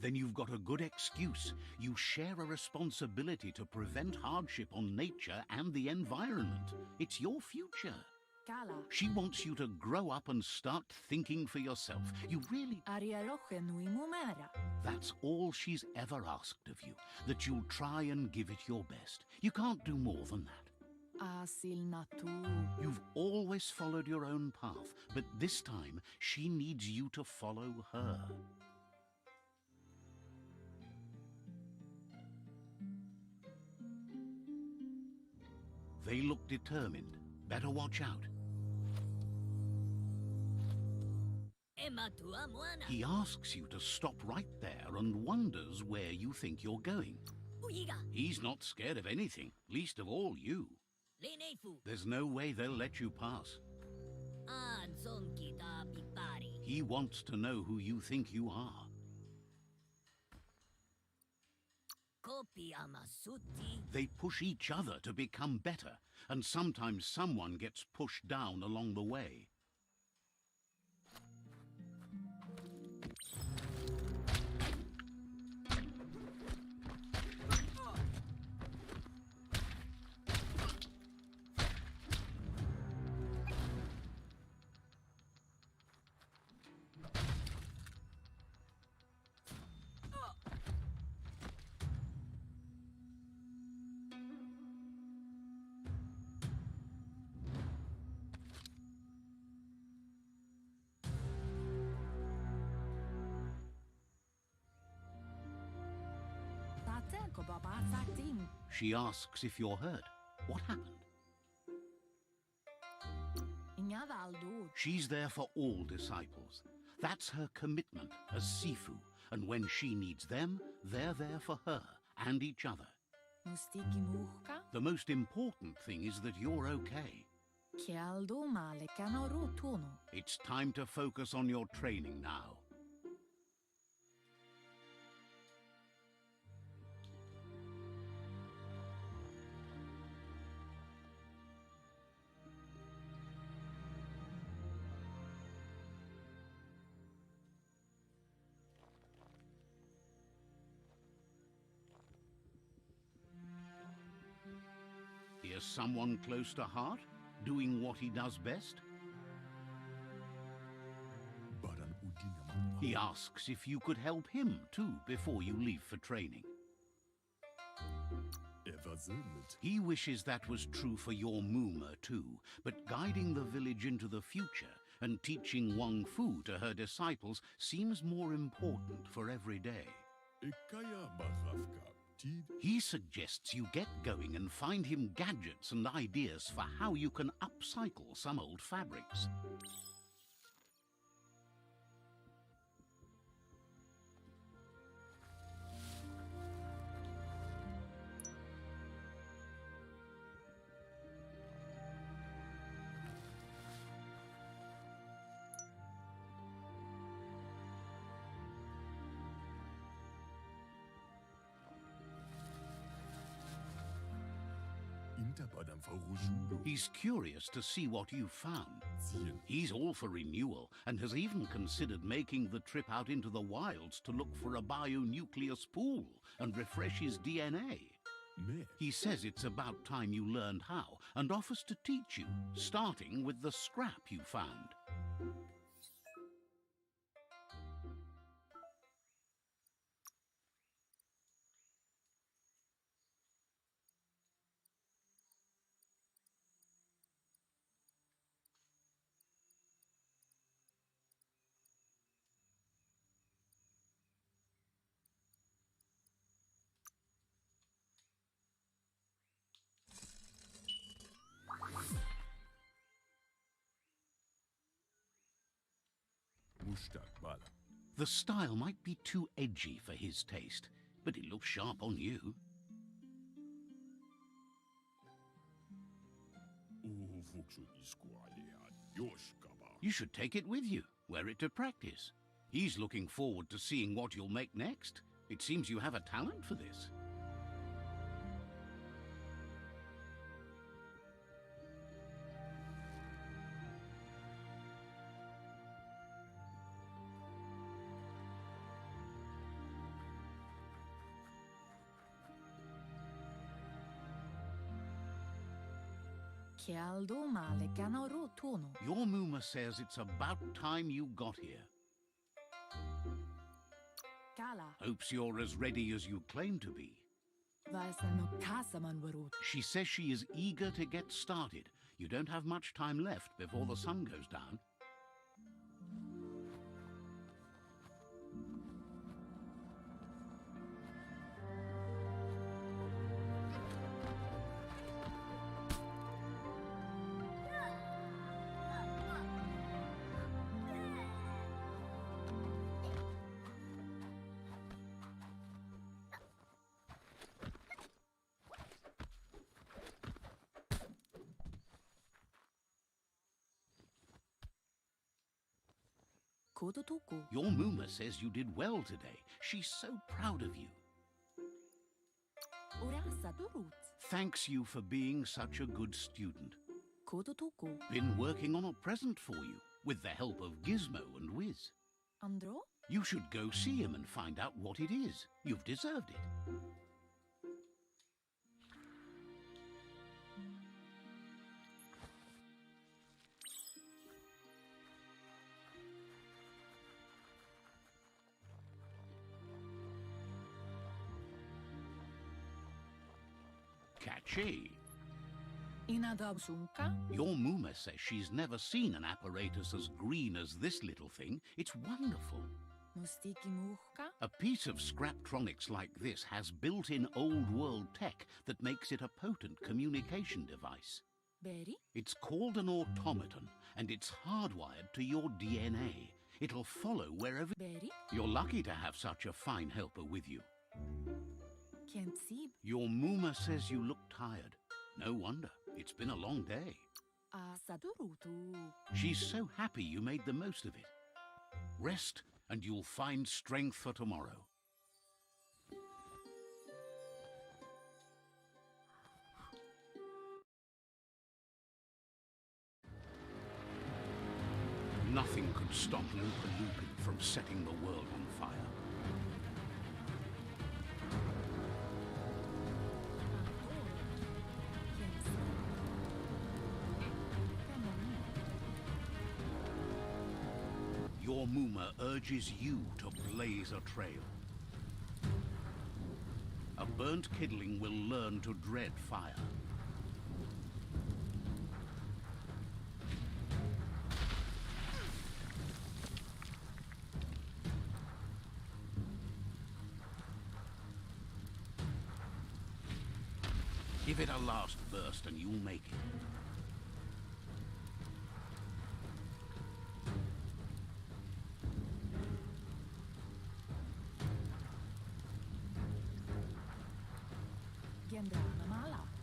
Then you've got a good excuse. You share a responsibility to prevent hardship on nature and the environment. It's your future. Kala. She wants you to grow up and start thinking for yourself. You really... That's all she's ever asked of you, that you'll try and give it your best. You can't do more than that. Asil natu. You've always followed your own path, but this time she needs you to follow her. They look determined. Better watch out. He asks you to stop right there and wonders where you think you're going. He's not scared of anything, least of all you. There's no way they'll let you pass. He wants to know who you think you are. They push each other to become better, and sometimes someone gets pushed down along the way. She asks if you're hurt. What happened? She's there for all disciples. That's her commitment as Sifu. And when she needs them, they're there for her and each other. The most important thing is that you're okay. It's time to focus on your training now. Here's someone close to heart, doing what he does best. He asks if you could help him too before you leave for training. He wishes that was true for your Muma too, but guiding the village into the future and teaching Wang Fu to her disciples seems more important for every day. He suggests you get going and find him gadgets and ideas for how you can upcycle some old fabrics. He's curious to see what you've found. He's all for renewal and has even considered making the trip out into the wilds to look for a bionucleus pool and refresh his DNA. He says it's about time you learned how and offers to teach you, starting with the scrap you found. The style might be too edgy for his taste, but it looks sharp on you. You should take it with you, wear it to practice. He's looking forward to seeing what you'll make next. It seems you have a talent for this. Kialdo male ganaro tono. Your Muma says it's about time you got here. Kala. Hopes you're as ready as you claim to be. Vaisano kasaman warut. She says she is eager to get started. You don't have much time left before the sun goes down. Kodotoko. Your Muma says you did well today. She's so proud of you. Orasa durut. Thanks you for being such a good student. Kodotoko. Been working on a present for you, with the help of Gizmo and Wiz. Andro? You should go see him and find out what it is. You've deserved it. Catchy. Inadabsunka. Your Muma says she's never seen an apparatus as green as this little thing. It's wonderful. Mustiki muhka. A piece of Scraptronics like this has built-in old-world tech that makes it a potent communication device. Berry. It's called an automaton, and it's hardwired to your DNA. It'll follow wherever... Berry. You're lucky to have such a fine helper with you. Can't see. Your Muma says you look tired. No wonder. It's been a long day. Asadurutu. She's so happy you made the most of it. Rest, and you'll find strength for tomorrow. Nothing could stop Lupa Lupin from setting the world on fire. Your Muma urges you to blaze a trail. A burnt kidling will learn to dread fire. Give it a last burst and you'll make it.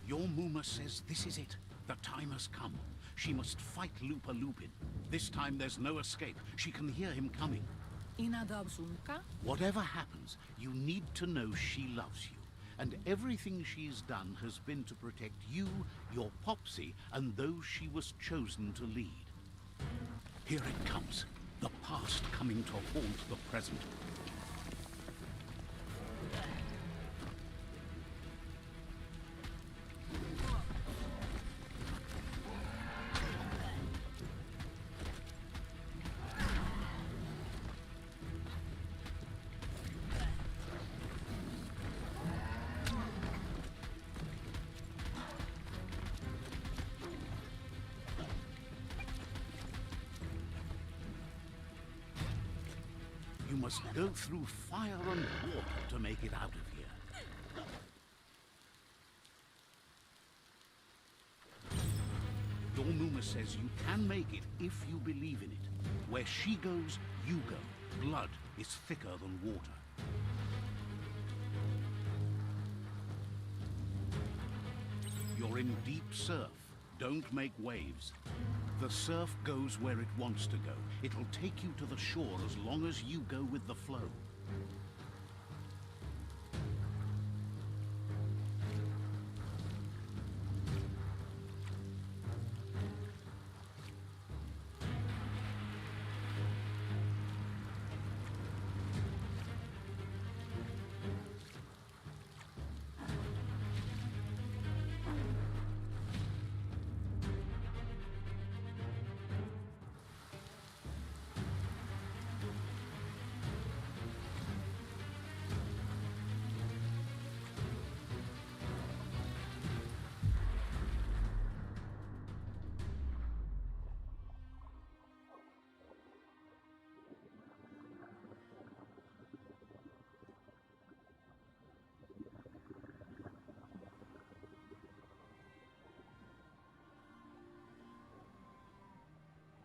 Your Muma says this is it. The time has come. She must fight Lupa Lupin. This time there's no escape. She can hear him coming. Inadabsunka. Whatever happens, you need to know she loves you. And everything she's done has been to protect you, your Popsy, and those she was chosen to lead. Here it comes. The past coming to haunt the present. You must go through fire and water to make it out of here. Your Muma says you can make it if you believe in it. Where she goes, you go. Blood is thicker than water. You're in deep surf. Don't make waves. The surf goes where it wants to go. It'll take you to the shore as long as you go with the flow.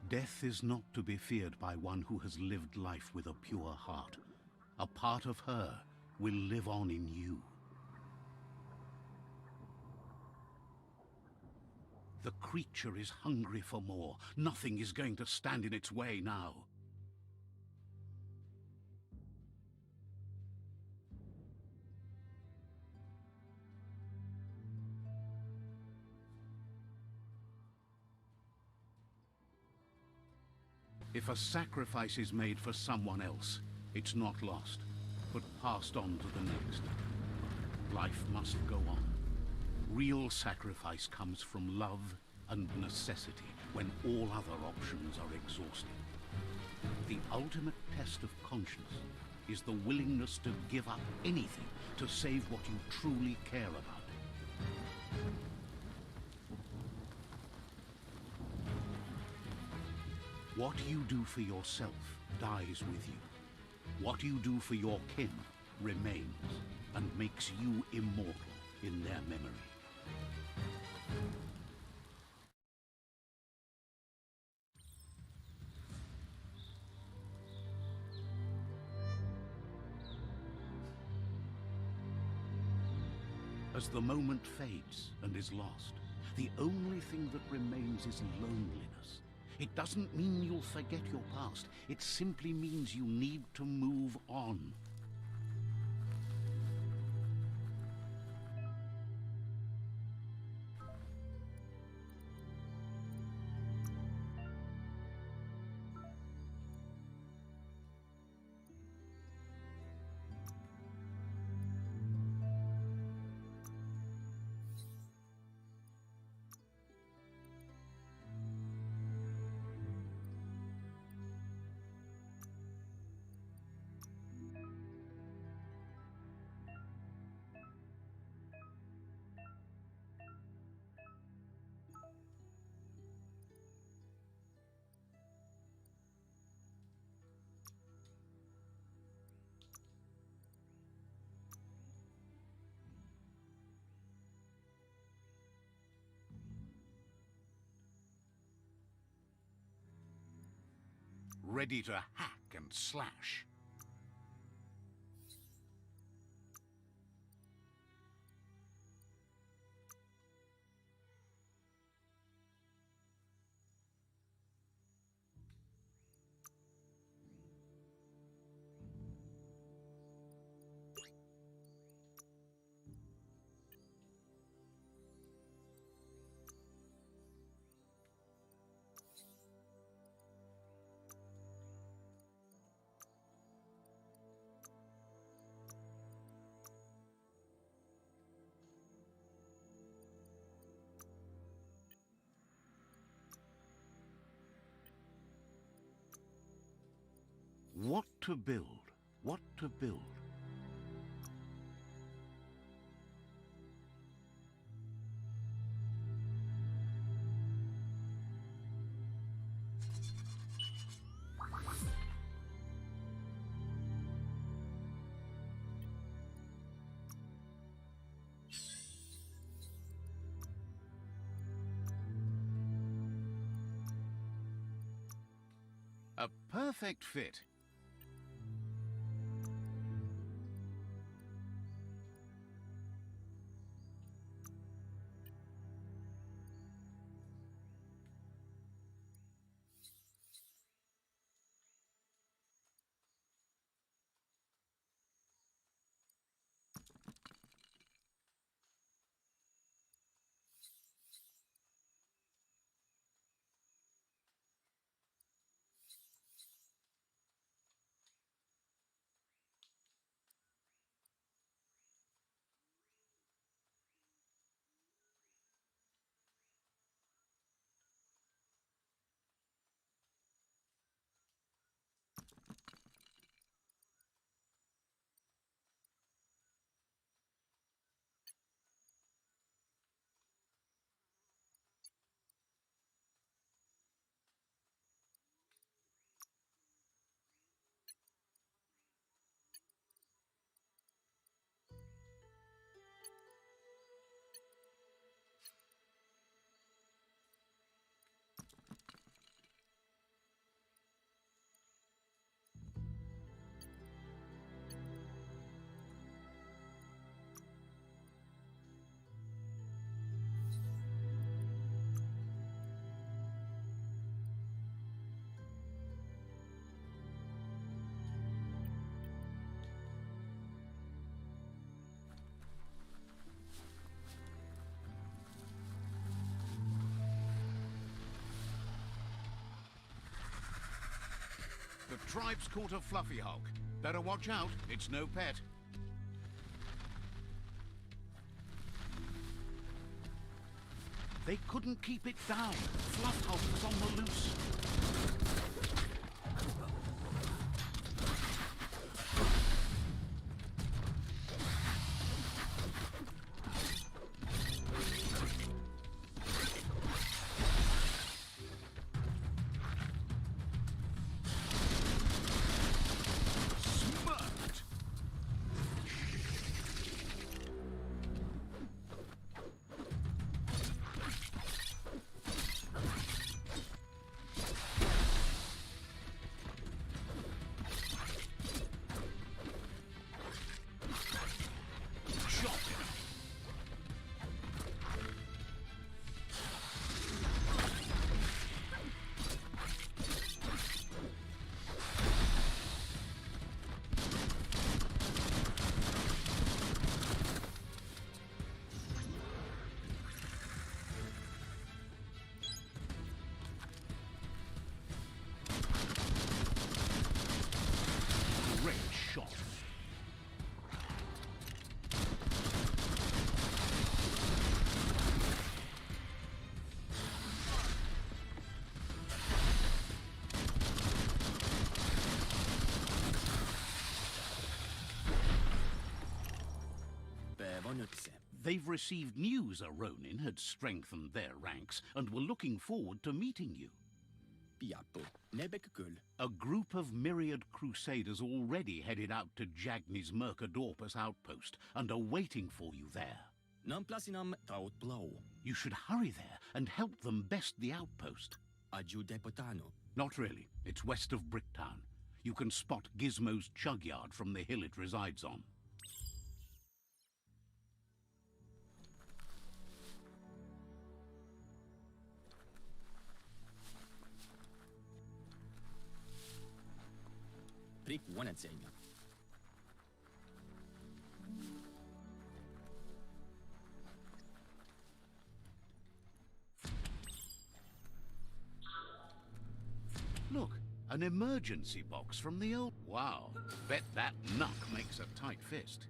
Death is not to be feared by one who has lived life with a pure heart. A part of her will live on in you. The creature is hungry for more. Nothing is going to stand in its way now. If a sacrifice is made for someone else, it's not lost, but passed on to the next. Life must go on. Real sacrifice comes from love and necessity when all other options are exhausted. The ultimate test of conscience is the willingness to give up anything to save what you truly care about. What you do for yourself dies with you. What you do for your kin remains and makes you immortal in their memory. As the moment fades and is lost, the only thing that remains is loneliness. It doesn't mean you'll forget your past. It simply means you need to move on. Ready to hack and slash. What to build? What to build? A perfect fit. tribe's caught a fluffy hulk. Better watch out, it's no pet. They couldn't keep it down. Fluff hulk was on the loose. They've received news a Ronin had strengthened their ranks and were looking forward to meeting you. A group of myriad crusaders already headed out to Jagni's Mercadorpus outpost and are waiting for you there. You should hurry there and help them best the outpost. Not really. It's west of Bricktown. You can spot Gizmo's chug yard from the hill it resides on. Look, an emergency box from the old... Wow, bet that knuck makes a tight fist.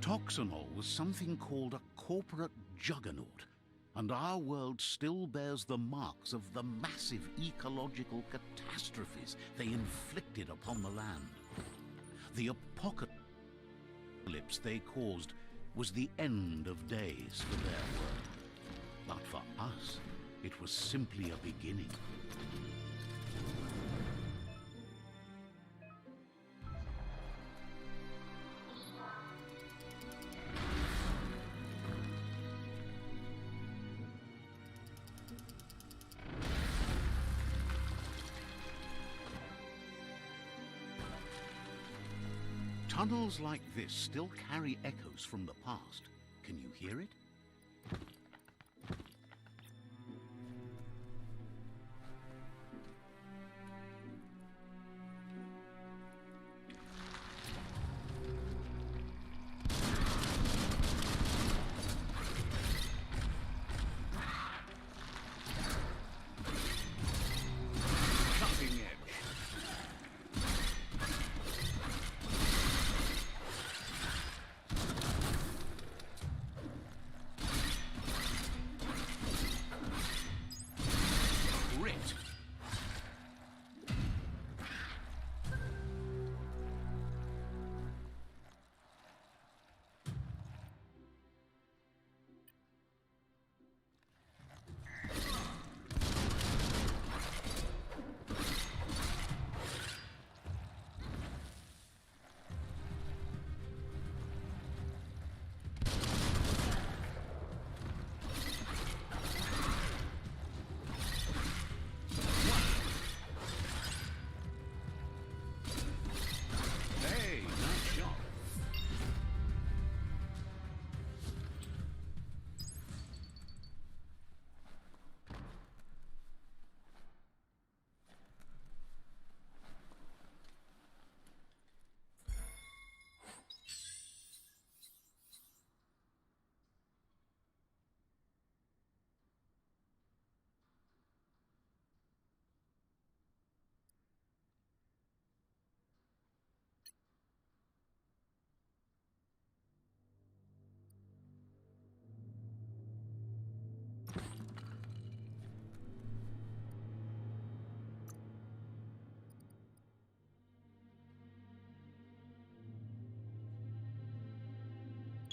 Toxanol was something called a corporate juggernaut, and our world still bears the marks of the massive ecological catastrophes they inflicted upon the land. The apocalypse they caused was the end of days for their world. But for us, it was simply a beginning. Tunnels like this still carry echoes from the past. Can you hear it?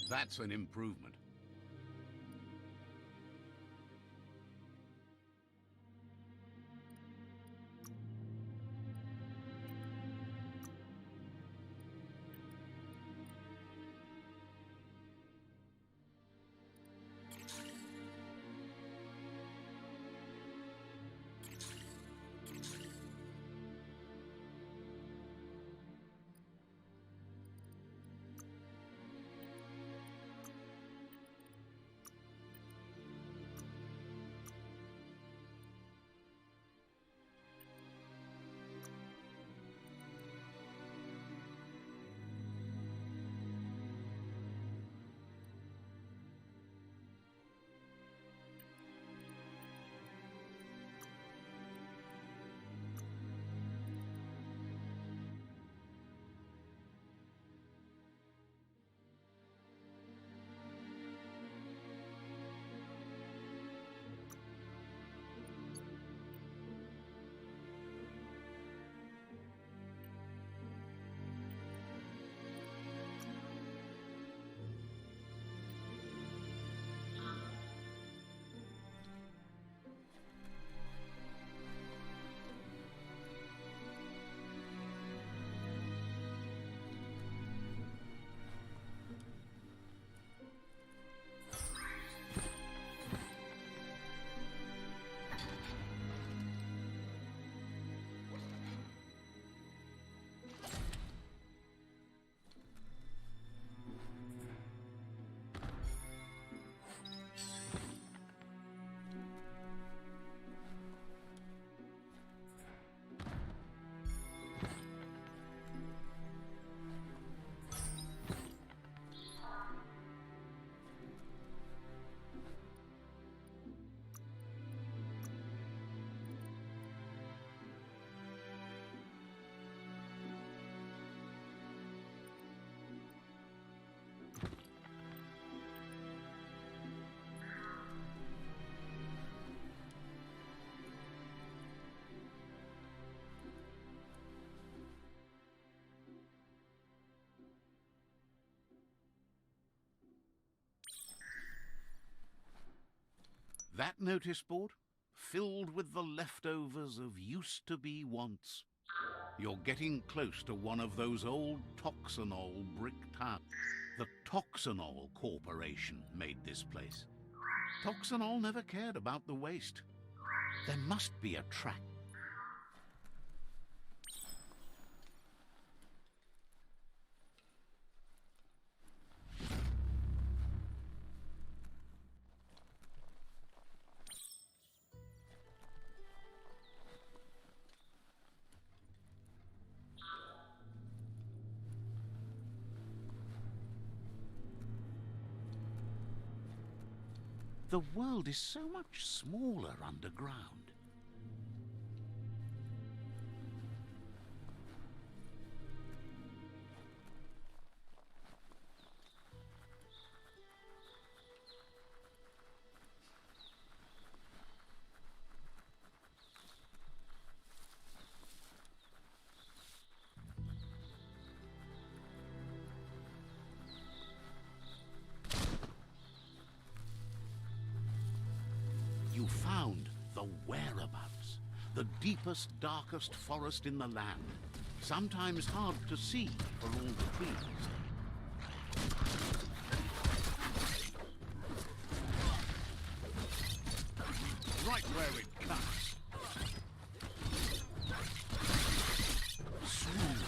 That's an improvement. That notice board? Filled with the leftovers of used-to-be wants. You're getting close to one of those old Toxanol brick towns. The Toxanol Corporation made this place. Toxanol never cared about the waste. There must be a track. The world is so much smaller underground. You found the whereabouts, the deepest, darkest forest in the land, sometimes hard to see for all the trees. Right where it cuts. Smooth.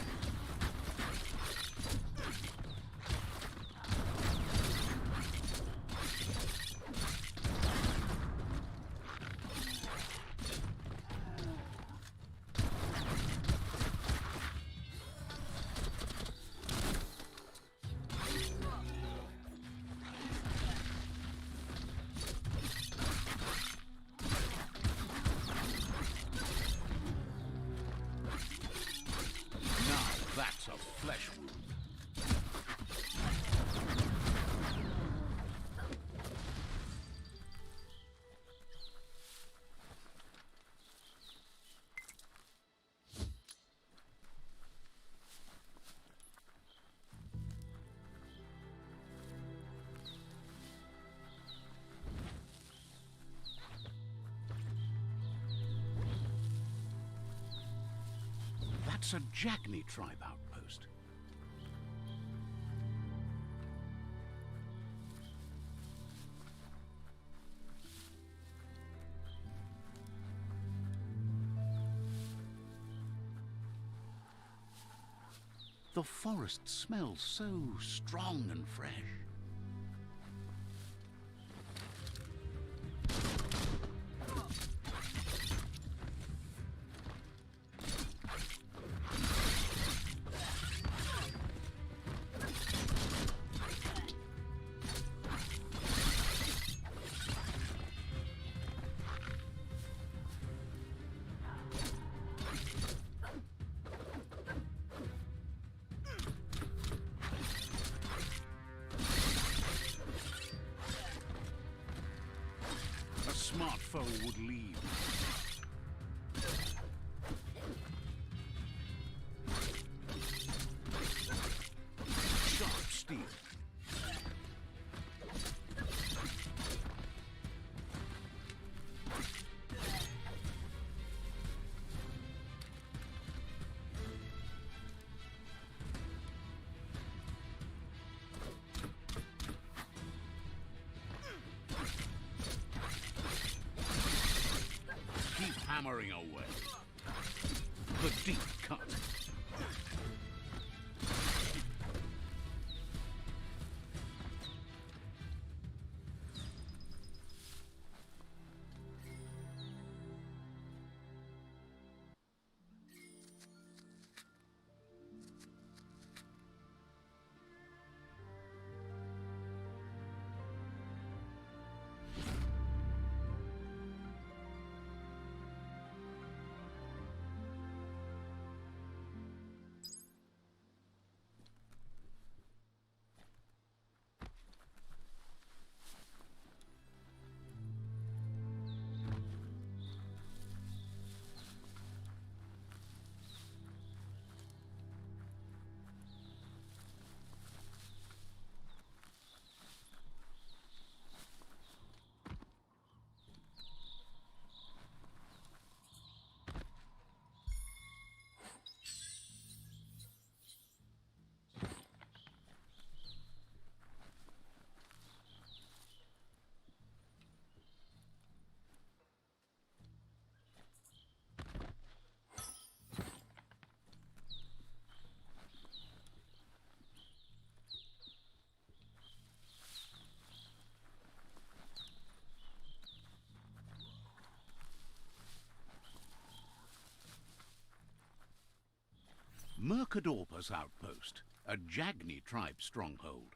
That's a Jagni tribe outpost. The forest smells so strong and fresh. A smart foe would leave. Sharp steel. Keep hammering away. The deep cut. Mercadorpa's outpost, a Jagni tribe stronghold.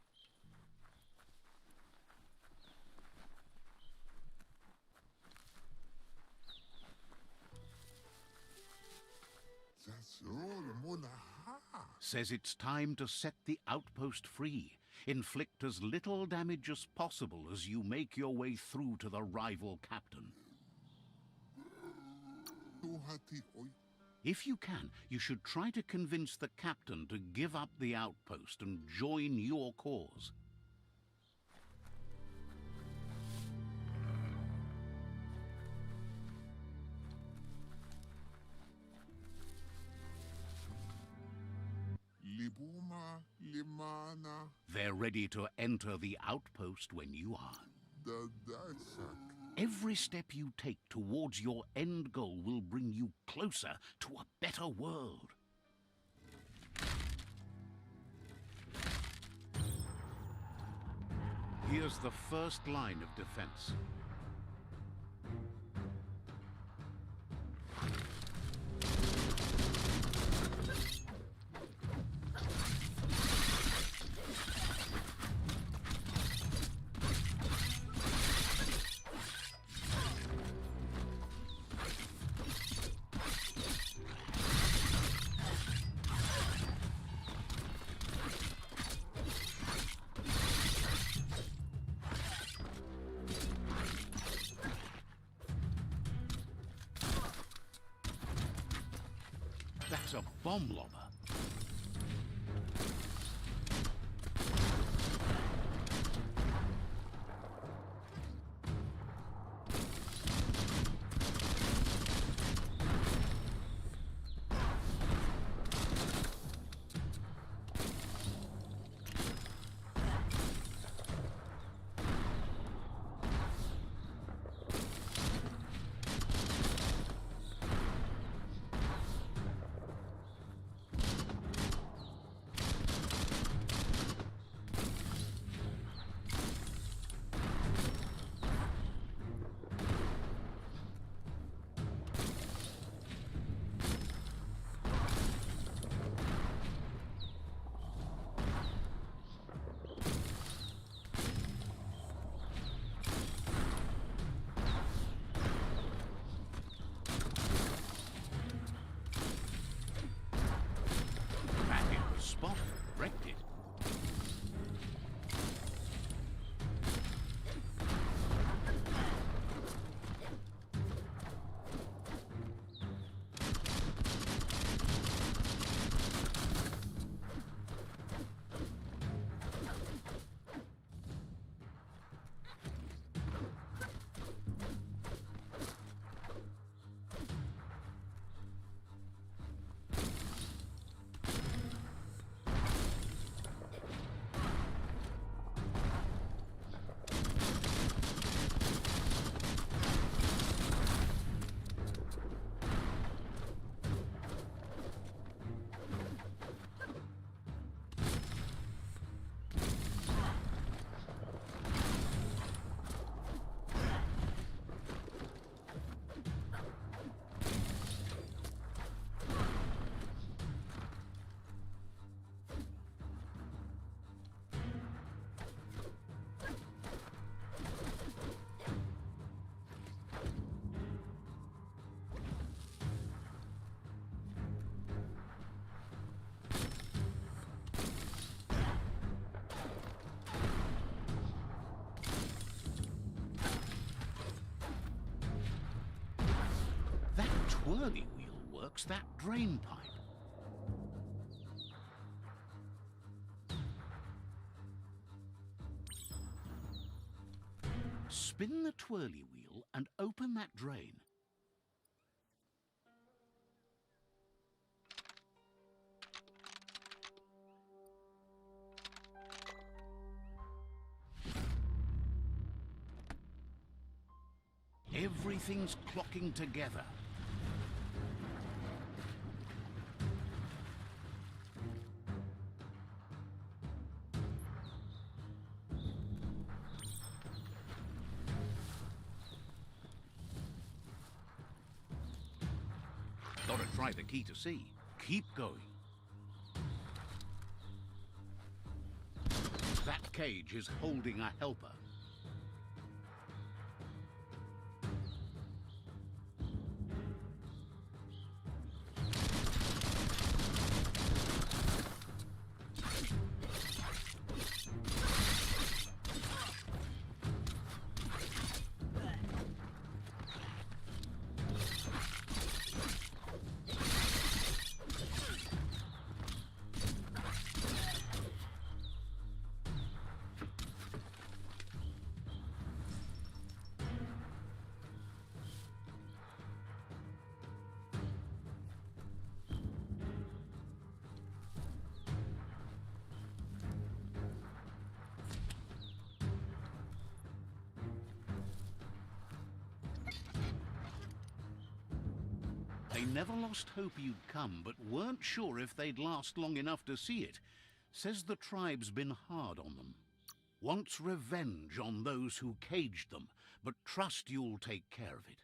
Says it's time to set the outpost free. Inflict as little damage as possible as you make your way through to the rival captain. If you can, you should try to convince the captain to give up the outpost and join your cause. They're ready to enter the outpost when you are. Every step you take towards your end goal will bring you closer to a better world. Here's the first line of defense. That's a bomb lobber. twirly wheel works that drain pipe. Spin the twirly wheel and open that drain. Everything's clocking together. Gotta try the key to see. Keep going. That cage is holding a helper. They never lost hope you'd come, but weren't sure if they'd last long enough to see it. Says the tribe's been hard on them. Wants revenge on those who caged them, but trust you'll take care of it.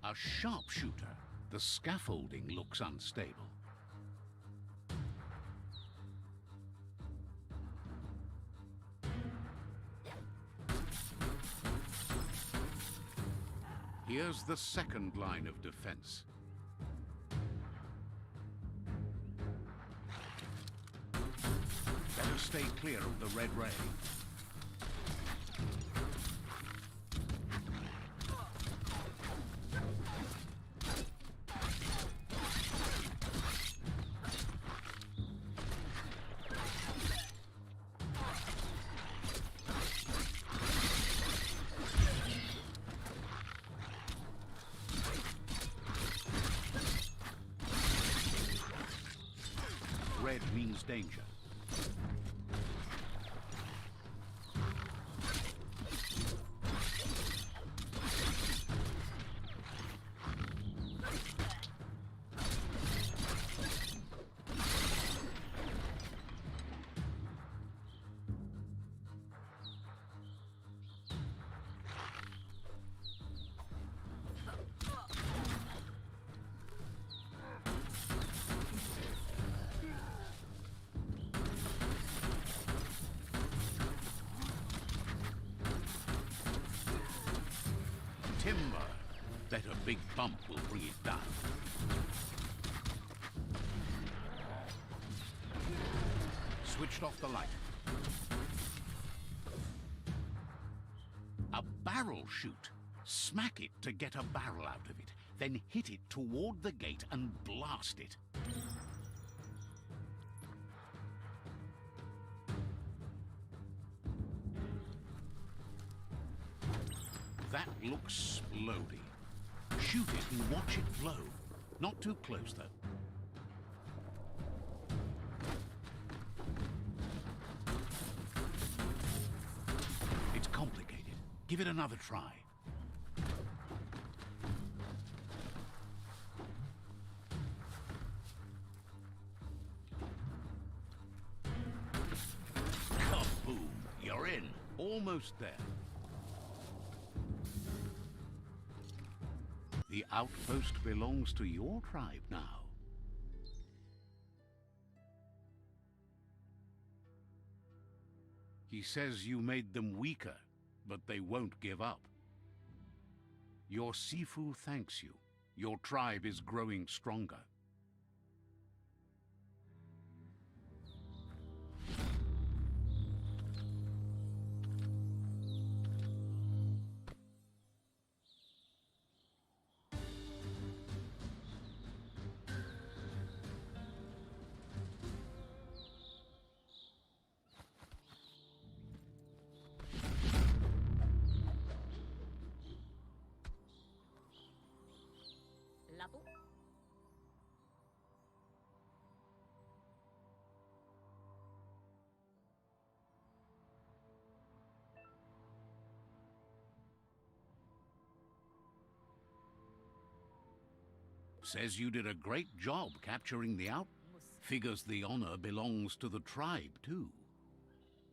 A sharpshooter. The scaffolding looks unstable. Here's the second line of defense. Better stay clear of the red ray. Red means danger. Timber. Bet a big bump will bring it down. Switched off the light. A barrel shoot. Smack it to get a barrel out of it. Then hit it toward the gate and blast it. That looks splody. Shoot it and watch it blow. Not too close, though. Give it another try. Kaboom! You're in. Almost there. The outpost belongs to your tribe now. He says you made them weaker, but they won't give up. Your Sifu thanks you. Your tribe is growing stronger. Says you did a great job capturing the out. Figures the honor belongs to the tribe, too.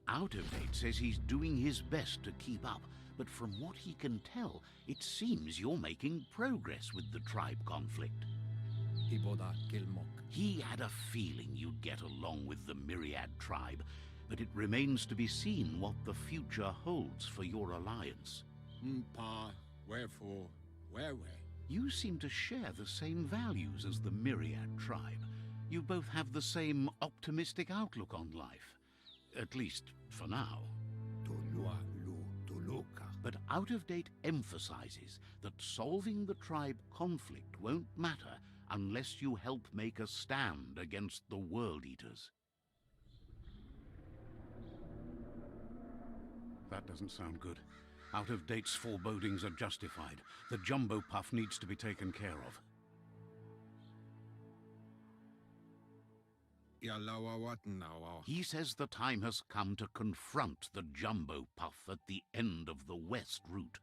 Out of Date says he's doing his best to keep up, but from what he can tell, it seems you're making progress with the tribe conflict. He had a feeling you'd get along with the Myriad tribe, but it remains to be seen what the future holds for your alliance. Wherefore, where? You seem to share the same values as the Myriad tribe. You both have the same optimistic outlook on life. At least, for now. But Out of Date emphasizes that solving the tribe conflict won't matter unless you help make a stand against the World Eaters. That doesn't sound good. Out of Date's forebodings are justified. The jumbo puff needs to be taken care of. He says the time has come to confront the jumbo puff at the end of the west route.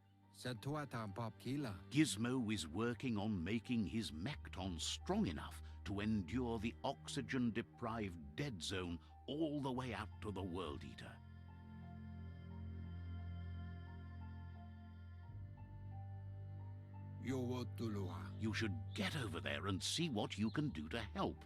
Gizmo is working on making his mekton strong enough to endure the oxygen-deprived dead zone all the way out to the World Eater. You should get over there and see what you can do to help.